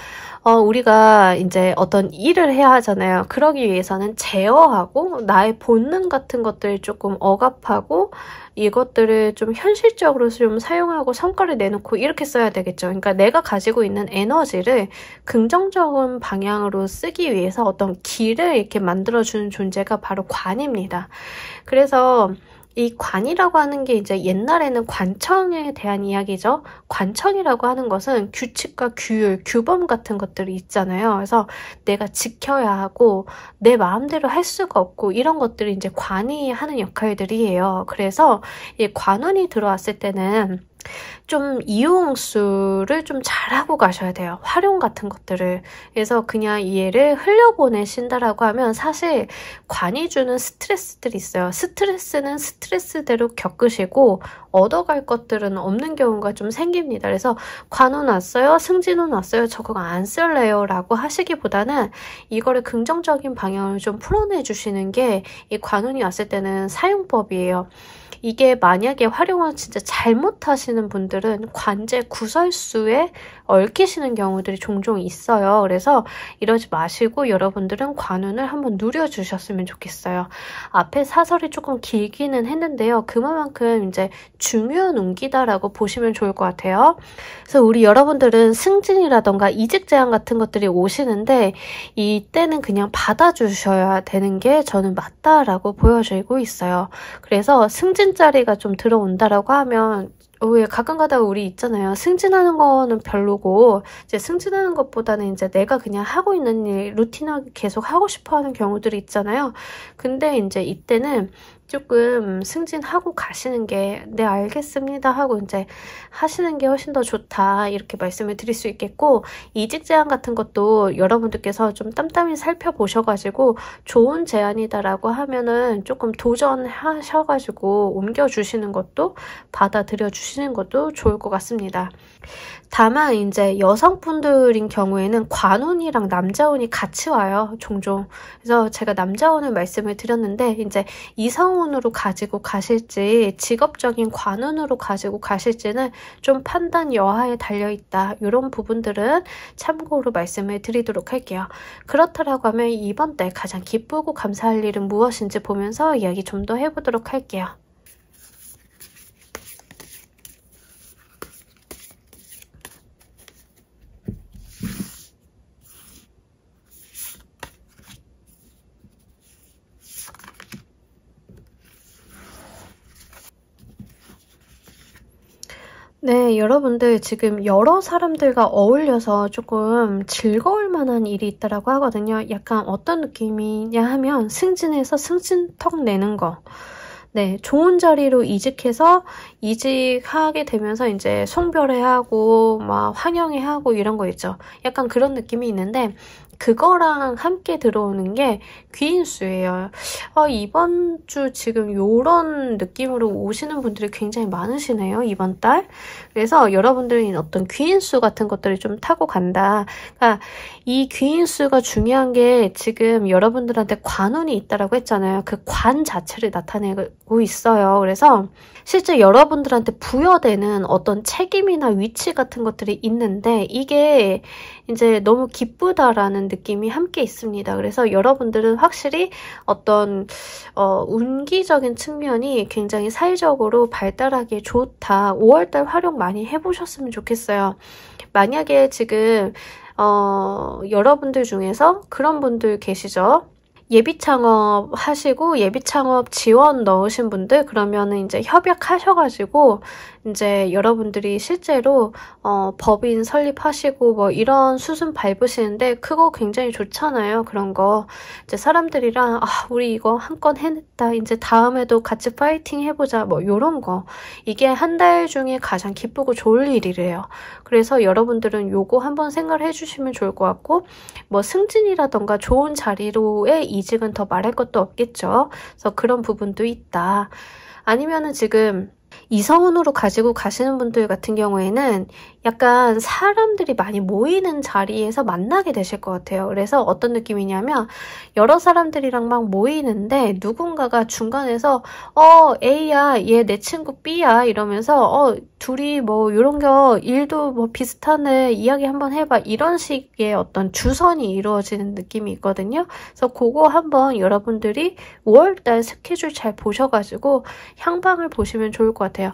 우리가 이제 어떤 일을 해야 하잖아요. 그러기 위해서는 제어하고 나의 본능 같은 것들을 조금 억압하고 이것들을 좀 현실적으로 좀 사용하고 성과를 내놓고 이렇게 써야 되겠죠. 그러니까 내가 가지고 있는 에너지를 긍정적인 방향으로 쓰기 위해서 어떤 길을 이렇게 만들어주는 존재가 바로 관입니다. 그래서 이 관이라고 하는 게 이제 옛날에는 관청에 대한 이야기죠. 관청이라고 하는 것은 규칙과 규율, 규범 같은 것들이 있잖아요. 그래서 내가 지켜야 하고 내 마음대로 할 수가 없고 이런 것들이 이제 관이 하는 역할들이에요. 그래서 이 관운이 들어왔을 때는 좀 이용수를 좀 잘하고 가셔야 돼요. 활용 같은 것들을. 그래서 그냥 얘를 흘려보내신다라고 하면 사실 관이 주는 스트레스들이 있어요. 스트레스는 스트레스대로 겪으시고 얻어갈 것들은 없는 경우가 좀 생깁니다. 그래서 관운 왔어요? 승진운 왔어요? 저거 안 쓸래요? 라고 하시기보다는 이거를 긍정적인 방향을 좀 풀어내주시는 게 이 관운이 왔을 때는 사용법이에요. 이게 만약에 활용을 진짜 잘못하시는 분들은 관제 구설수에 얽히시는 경우들이 종종 있어요. 그래서 이러지 마시고 여러분들은 관운을 한번 누려주셨으면 좋겠어요. 앞에 사설이 조금 길기는 했는데요. 그만큼 이제 중요한 운기다라고 보시면 좋을 것 같아요. 그래서 우리 여러분들은 승진이라던가 이직 제안 같은 것들이 오시는데 이때는 그냥 받아주셔야 되는 게 저는 맞다라고 보여지고 있어요. 그래서 승진 자리가 좀 들어온다라고 하면 왜 가끔 가다가 우리 있잖아요. 승진하는 거는 별로고 이제 승진하는 것보다는 이제 내가 그냥 하고 있는 일 루틴하게 계속 하고 싶어 하는 경우들이 있잖아요. 근데 이제 이때는 조금 승진하고 가시는 게 네 알겠습니다 하고 이제 하시는 게 훨씬 더 좋다 이렇게 말씀을 드릴 수 있겠고, 이직 제안 같은 것도 여러분들께서 좀 땀땀이 살펴보셔가지고 좋은 제안이다라고 하면은 조금 도전하셔가지고 옮겨주시는 것도 받아들여 주시는 것도 좋을 것 같습니다. 다만 이제 여성분들인 경우에는 관운이랑 남자운이 같이 와요, 종종. 그래서 제가 남자운을 말씀을 드렸는데 이제 이성운으로 가지고 가실지 직업적인 관운으로 가지고 가실지는 좀 판단 여하에 달려있다. 이런 부분들은 참고로 말씀을 드리도록 할게요. 그렇다라고 하면 이번 달 가장 기쁘고 감사할 일은 무엇인지 보면서 이야기 좀 더 해보도록 할게요. 네, 여러분들 지금 여러 사람들과 어울려서 조금 즐거울 만한 일이 있다라고 하거든요. 약간 어떤 느낌이냐 하면 승진해서 승진턱 내는 거. 네, 좋은 자리로 이직해서 이직하게 되면서 이제 송별회하고 막 환영회하고 이런 거 있죠. 약간 그런 느낌이 있는데 그거랑 함께 들어오는 게 귀인수예요. 이번 주 지금 요런 느낌으로 오시는 분들이 굉장히 많으시네요, 이번 달. 그래서 여러분들이 어떤 귀인수 같은 것들을 좀 타고 간다. 그러니까 이 귀인수가 중요한 게 지금 여러분들한테 관운이 있다라고 했잖아요. 그 관 자체를 나타내고 있어요. 그래서 실제 여러분들한테 부여되는 어떤 책임이나 위치 같은 것들이 있는데 이게 이제 너무 기쁘다라는 느낌이 함께 있습니다. 그래서 여러분들은 확실히 어떤 운기적인 측면이 굉장히 사회적으로 발달하기에 좋다. 5월달 활용 많이 해보셨으면 좋겠어요. 만약에 지금 여러분들 중에서 그런 분들 계시죠? 예비 창업 하시고 예비 창업 지원 넣으신 분들, 그러면은 이제 협약하셔가지고 이제 여러분들이 실제로 법인 설립하시고 뭐 이런 수순 밟으시는데 그거 굉장히 좋잖아요. 그런 거 이제 사람들이랑 우리 이거 한 건 해냈다, 이제 다음에도 같이 파이팅 해보자, 뭐 요런 거, 이게 한 달 중에 가장 기쁘고 좋을 일이래요. 그래서 여러분들은 요거 한번 생각을 해주시면 좋을 것 같고, 뭐 승진이라던가 좋은 자리로의 이직은 더 말할 것도 없겠죠. 그래서 그런 부분도 있다. 아니면은 지금 이성운으로 가지고 가시는 분들 같은 경우에는 약간 사람들이 많이 모이는 자리에서 만나게 되실 것 같아요. 그래서 어떤 느낌이냐면 여러 사람들이랑 막 모이는데 누군가가 중간에서 A야, 얘 내 친구 B야 이러면서 둘이 뭐 이런 거 일도 뭐 비슷하네, 이야기 한번 해봐, 이런 식의 어떤 주선이 이루어지는 느낌이 있거든요. 그래서 그거 한번 여러분들이 5월달 스케줄 잘 보셔가지고 향방을 보시면 좋을 것 같아요.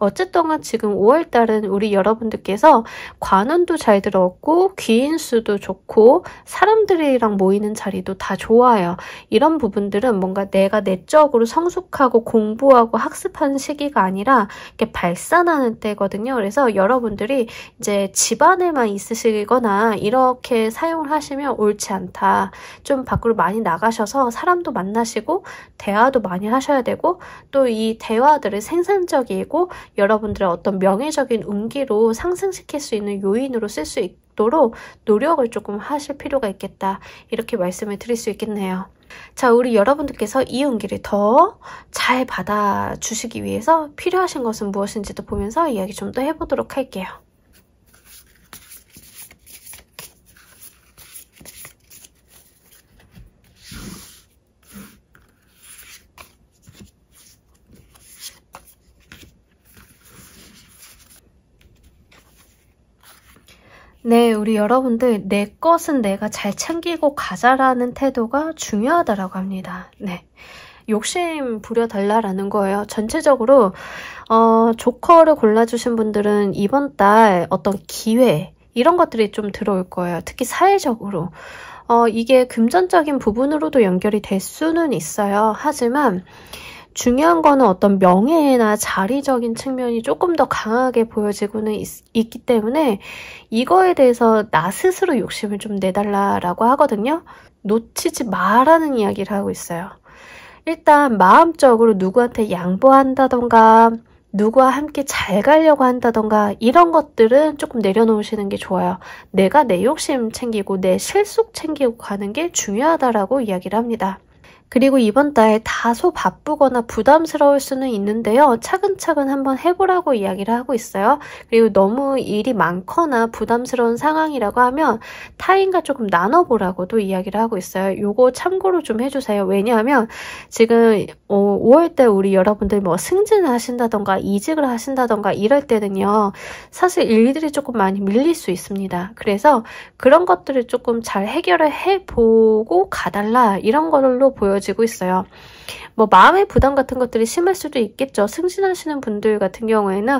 어쨌든 지금 5월달은 우리 여러분들께서 관운도 잘 들어왔고 귀인수도 좋고 사람들이랑 모이는 자리도 다 좋아요. 이런 부분들은 뭔가 내가 내적으로 성숙하고 공부하고 학습하는 시기가 아니라 이렇게 발산하는 때거든요. 그래서 여러분들이 이제 집안에만 있으시거나 이렇게 사용을 하시면 옳지 않다. 좀 밖으로 많이 나가셔서 사람도 만나시고 대화도 많이 하셔야 되고, 또 이 대화들을 생산적이고 여러분들의 어떤 명예적인 운기로 상승시킬 수 있는 요인으로 쓸 수 있도록 노력을 조금 하실 필요가 있겠다. 이렇게 말씀을 드릴 수 있겠네요. 자, 우리 여러분들께서 이 운기를 더 잘 받아주시기 위해서 필요하신 것은 무엇인지도 보면서 이야기 좀 더 해보도록 할게요. 네, 우리 여러분들 내 것은 내가 잘 챙기고 가자라는 태도가 중요하다라고 합니다. 네, 욕심 부려달라라는 거예요. 전체적으로 조커를 골라주신 분들은 이번 달 어떤 기회 이런 것들이 좀 들어올 거예요. 특히 사회적으로. 이게 금전적인 부분으로도 연결이 될 수는 있어요. 하지만 중요한 거는 어떤 명예나 자리적인 측면이 조금 더 강하게 보여지고는 있기 때문에 이거에 대해서 나 스스로 욕심을 좀 내달라라고 하거든요. 놓치지 마라는 이야기를 하고 있어요. 일단 마음적으로 누구한테 양보한다던가 누구와 함께 잘 가려고 한다던가 이런 것들은 조금 내려놓으시는 게 좋아요. 내가 내 욕심 챙기고 내 실속 챙기고 가는 게 중요하다라고 이야기를 합니다. 그리고 이번 달 다소 바쁘거나 부담스러울 수는 있는데요. 차근차근 한번 해보라고 이야기를 하고 있어요. 그리고 너무 일이 많거나 부담스러운 상황이라고 하면 타인과 조금 나눠보라고도 이야기를 하고 있어요. 요거 참고로 좀 해주세요. 왜냐하면 지금 5월달 우리 여러분들 뭐 승진을 하신다던가 이직을 하신다던가 이럴 때는요. 사실 일들이 조금 많이 밀릴 수 있습니다. 그래서 그런 것들을 조금 잘 해결을 해보고 가달라 이런 걸로 보여지고 있어요. 뭐 마음의 부담 같은 것들이 심할 수도 있겠죠. 승진하시는 분들 같은 경우에는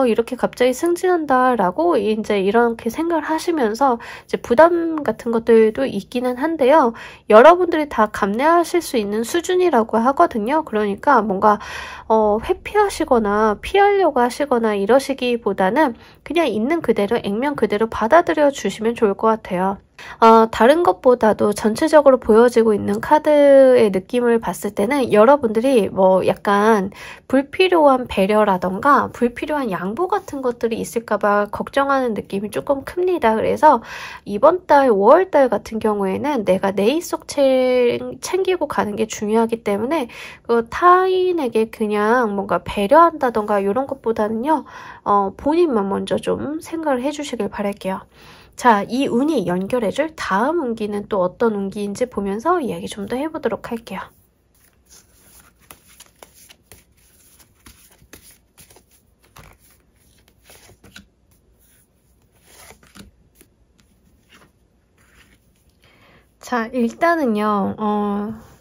이렇게 갑자기 승진한다라고 이제 이렇게 생각을 하시면서 이제 부담 같은 것들도 있기는 한데요. 여러분들이 다 감내하실 수 있는 수준이라고 하거든요. 그러니까 뭔가 회피하시거나 피하려고 하시거나 이러시기보다는 그냥 있는 그대로 액면 그대로 받아들여 주시면 좋을 것 같아요. 다른 것보다도 전체적으로 보여지고 있는 카드의 느낌을 봤을 때는 여러분들이 뭐 약간 불필요한 배려라던가 불필요한 양보 같은 것들이 있을까봐 걱정하는 느낌이 조금 큽니다. 그래서 이번 달 5월달 같은 경우에는 내가 내 입속 챙기고 가는 게 중요하기 때문에 그 타인에게 그냥 뭔가 배려한다던가 이런 것보다는요 본인만 먼저 좀 생각을 해주시길 바랄게요. 자, 이 운이 연결해줄 다음 운기는 또 어떤 운기인지 보면서 이야기 좀 더 해보도록 할게요. 자, 일단은요,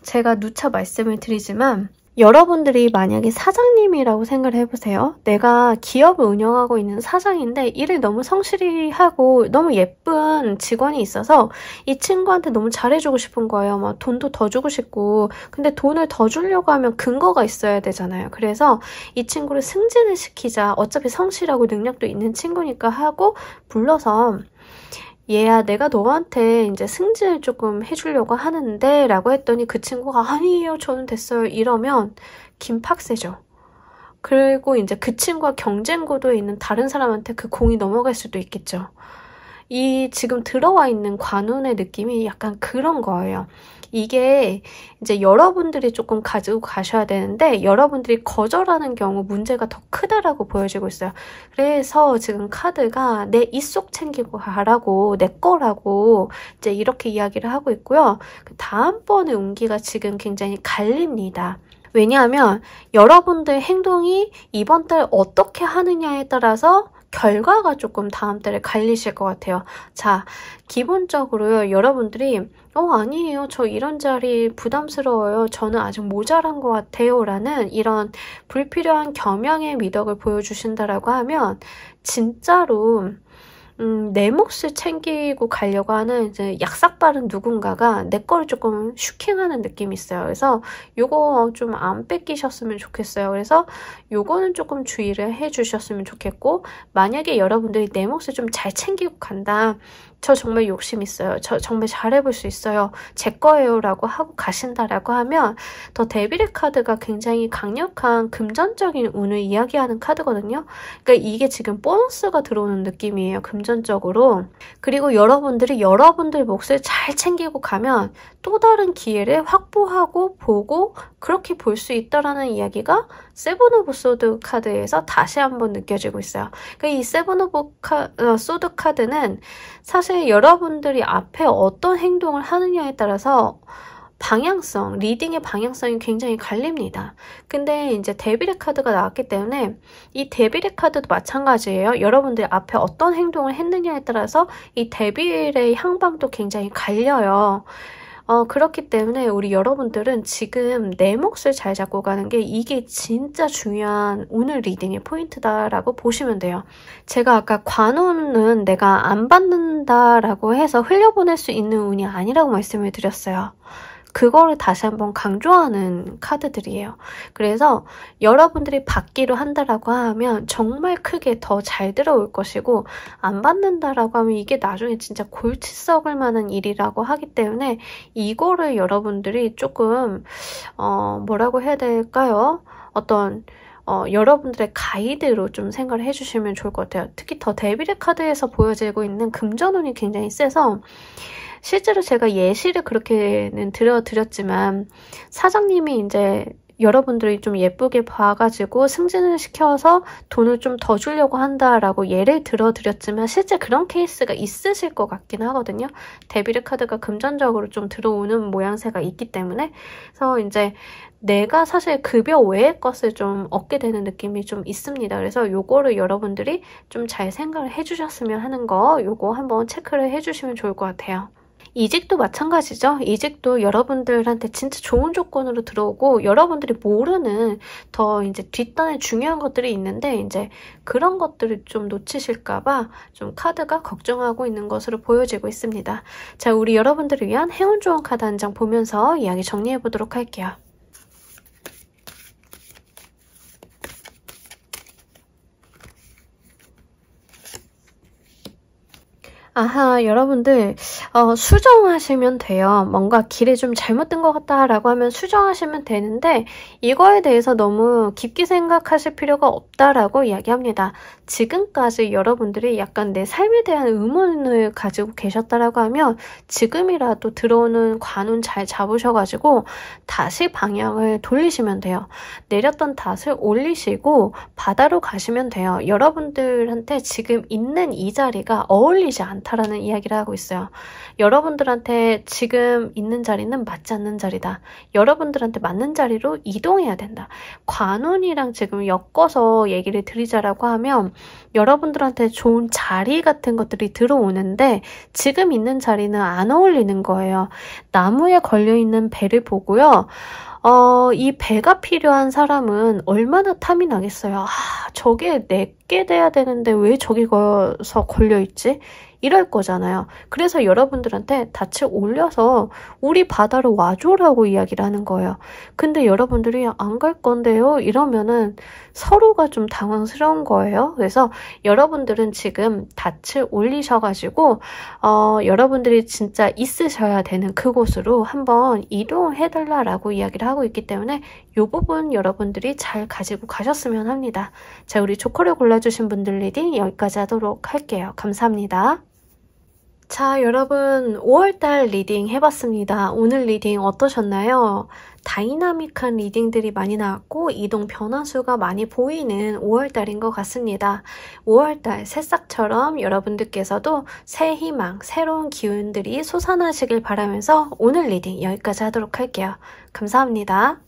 제가 누차 말씀을 드리지만 여러분들이 만약에 사장님이라고 생각을 해보세요. 내가 기업을 운영하고 있는 사장인데 일을 너무 성실히 하고 너무 예쁜 직원이 있어서 이 친구한테 너무 잘해주고 싶은 거예요. 막 돈도 더 주고 싶고 근데 돈을 더 주려고 하면 근거가 있어야 되잖아요. 그래서 이 친구를 승진을 시키자. 어차피 성실하고 능력도 있는 친구니까 하고 불러서 얘야 내가 너한테 이제 승진을 조금 해주려고 하는데 라고 했더니 그 친구가 아니에요 저는 됐어요 이러면 김팍세죠. 그리고 이제 그 친구가 경쟁 구도에 있는 다른 사람한테 그 공이 넘어갈 수도 있겠죠. 이 지금 들어와 있는 관운의 느낌이 약간 그런 거예요. 이게 이제 여러분들이 조금 가지고 가셔야 되는데 여러분들이 거절하는 경우 문제가 더 크다라고 보여지고 있어요. 그래서 지금 카드가 내 입속 챙기고 가라고 내 거라고 이제 이렇게 이야기를 하고 있고요. 다음번에 운기가 지금 굉장히 갈립니다. 왜냐하면 여러분들의 행동이 이번 달 어떻게 하느냐에 따라서 결과가 조금 다음 달에 갈리실 것 같아요. 자, 기본적으로요, 여러분들이 아니에요. 저 이런 자리 부담스러워요. 저는 아직 모자란 것 같아요. 라는 이런 불필요한 겸양의 미덕을 보여주신다라고 하면 진짜로 내 몫을 챙기고 가려고 하는 이제 약삭빠른 누군가가 내 거를 조금 슈킹하는 느낌이 있어요. 그래서 요거 좀 안 뺏기셨으면 좋겠어요. 그래서 요거는 조금 주의를 해주셨으면 좋겠고 만약에 여러분들이 내 몫을 좀 잘 챙기고 간다. 저 정말 욕심 있어요. 저 정말 잘해볼 수 있어요. 제 거예요. 라고 하고 가신다라고 하면 더 데빌의 카드가 굉장히 강력한 금전적인 운을 이야기하는 카드거든요. 그러니까 이게 지금 보너스가 들어오는 느낌이에요. 금전적으로. 그리고 여러분들이 여러분들 몫을 잘 챙기고 가면 또 다른 기회를 확보하고 보고 그렇게 볼 수 있다라는 이야기가 세븐 오브 소드 카드에서 다시 한번 느껴지고 있어요. 그러니까 이 세븐 오브 소드 카드는 사실 여러분들이 앞에 어떤 행동을 하느냐에 따라서 방향성, 리딩의 방향성이 굉장히 갈립니다. 근데 이제 데빌의 카드가 나왔기 때문에 이 데빌의 카드도 마찬가지예요. 여러분들이 앞에 어떤 행동을 했느냐에 따라서 이 데빌의 향방도 굉장히 갈려요. 그렇기 때문에 우리 여러분들은 지금 내 몫을 잘 잡고 가는 게 이게 진짜 중요한 오늘 리딩의 포인트다라고 보시면 돼요. 제가 아까 관운은 내가 안 받는다라고 해서 흘려보낼 수 있는 운이 아니라고 말씀을 드렸어요. 그거를 다시 한번 강조하는 카드들이에요. 그래서 여러분들이 받기로 한다라고 하면 정말 크게 더 잘 들어올 것이고, 안 받는다라고 하면 이게 나중에 진짜 골치 썩을 만한 일이라고 하기 때문에 이거를 여러분들이 조금 뭐라고 해야 될까요? 어떤 여러분들의 가이드로 좀 생각을 해주시면 좋을 것 같아요. 특히 더 데빌의 카드에서 보여지고 있는 금전운이 굉장히 세서, 실제로 제가 예시를 그렇게는 들어드렸지만 사장님이 이제 여러분들이 좀 예쁘게 봐가지고 승진을 시켜서 돈을 좀 더 주려고 한다라고 예를 들어드렸지만 실제 그런 케이스가 있으실 것 같긴 하거든요. 데빌의 카드가 금전적으로 좀 들어오는 모양새가 있기 때문에. 그래서 이제 내가 사실 급여 외의 것을 좀 얻게 되는 느낌이 좀 있습니다. 그래서 요거를 여러분들이 좀 잘 생각을 해주셨으면 하는 거, 요거 한번 체크를 해주시면 좋을 것 같아요. 이직도 마찬가지죠. 이직도 여러분들한테 진짜 좋은 조건으로 들어오고, 여러분들이 모르는 더 이제 뒷단에 중요한 것들이 있는데 이제 그런 것들을 좀 놓치실까봐 좀 카드가 걱정하고 있는 것으로 보여지고 있습니다. 자, 우리 여러분들을 위한 행운 조언 카드 한 장 보면서 이야기 정리해 보도록 할게요. 아하, 여러분들 수정하시면 돼요. 뭔가 길이 좀 잘못된 것 같다라고 하면 수정하시면 되는데 이거에 대해서 너무 깊게 생각하실 필요가 없다라고 이야기합니다. 지금까지 여러분들이 약간 내 삶에 대한 의문을 가지고 계셨다라고 하면 지금이라도 들어오는 관운 잘 잡으셔가지고 다시 방향을 돌리시면 돼요. 내렸던 닷을 올리시고 바다로 가시면 돼요. 여러분들한테 지금 있는 이 자리가 어울리지 않다라는 이야기를 하고 있어요. 여러분들한테 지금 있는 자리는 맞지 않는 자리다. 여러분들한테 맞는 자리로 이동해야 된다. 관운이랑 지금 엮어서 얘기를 드리자라고 하면 여러분들한테 좋은 자리 같은 것들이 들어오는데 지금 있는 자리는 안 어울리는 거예요. 나무에 걸려있는 배를 보고요. 이 배가 필요한 사람은 얼마나 탐이 나겠어요. 아, 저게 내게 돼야 되는데 왜 저기서 걸려있지? 이럴 거잖아요. 그래서 여러분들한테 닻을 올려서 우리 바다로 와줘라고 이야기를 하는 거예요. 근데 여러분들이 안 갈 건데요? 이러면은 서로가 좀 당황스러운 거예요. 그래서 여러분들은 지금 닻을 올리셔가지고 여러분들이 진짜 있으셔야 되는 그곳으로 한번 이동해달라고 이야기를 하고 있기 때문에 이 부분 여러분들이 잘 가지고 가셨으면 합니다. 자, 우리 조커를 골라주신 분들 리딩 여기까지 하도록 할게요. 감사합니다. 자, 여러분 5월달 리딩 해봤습니다. 오늘 리딩 어떠셨나요? 다이나믹한 리딩들이 많이 나왔고 이동 변화수가 많이 보이는 5월달인 것 같습니다. 5월달 새싹처럼 여러분들께서도 새 희망, 새로운 기운들이 솟아나시길 바라면서 오늘 리딩 여기까지 하도록 할게요. 감사합니다.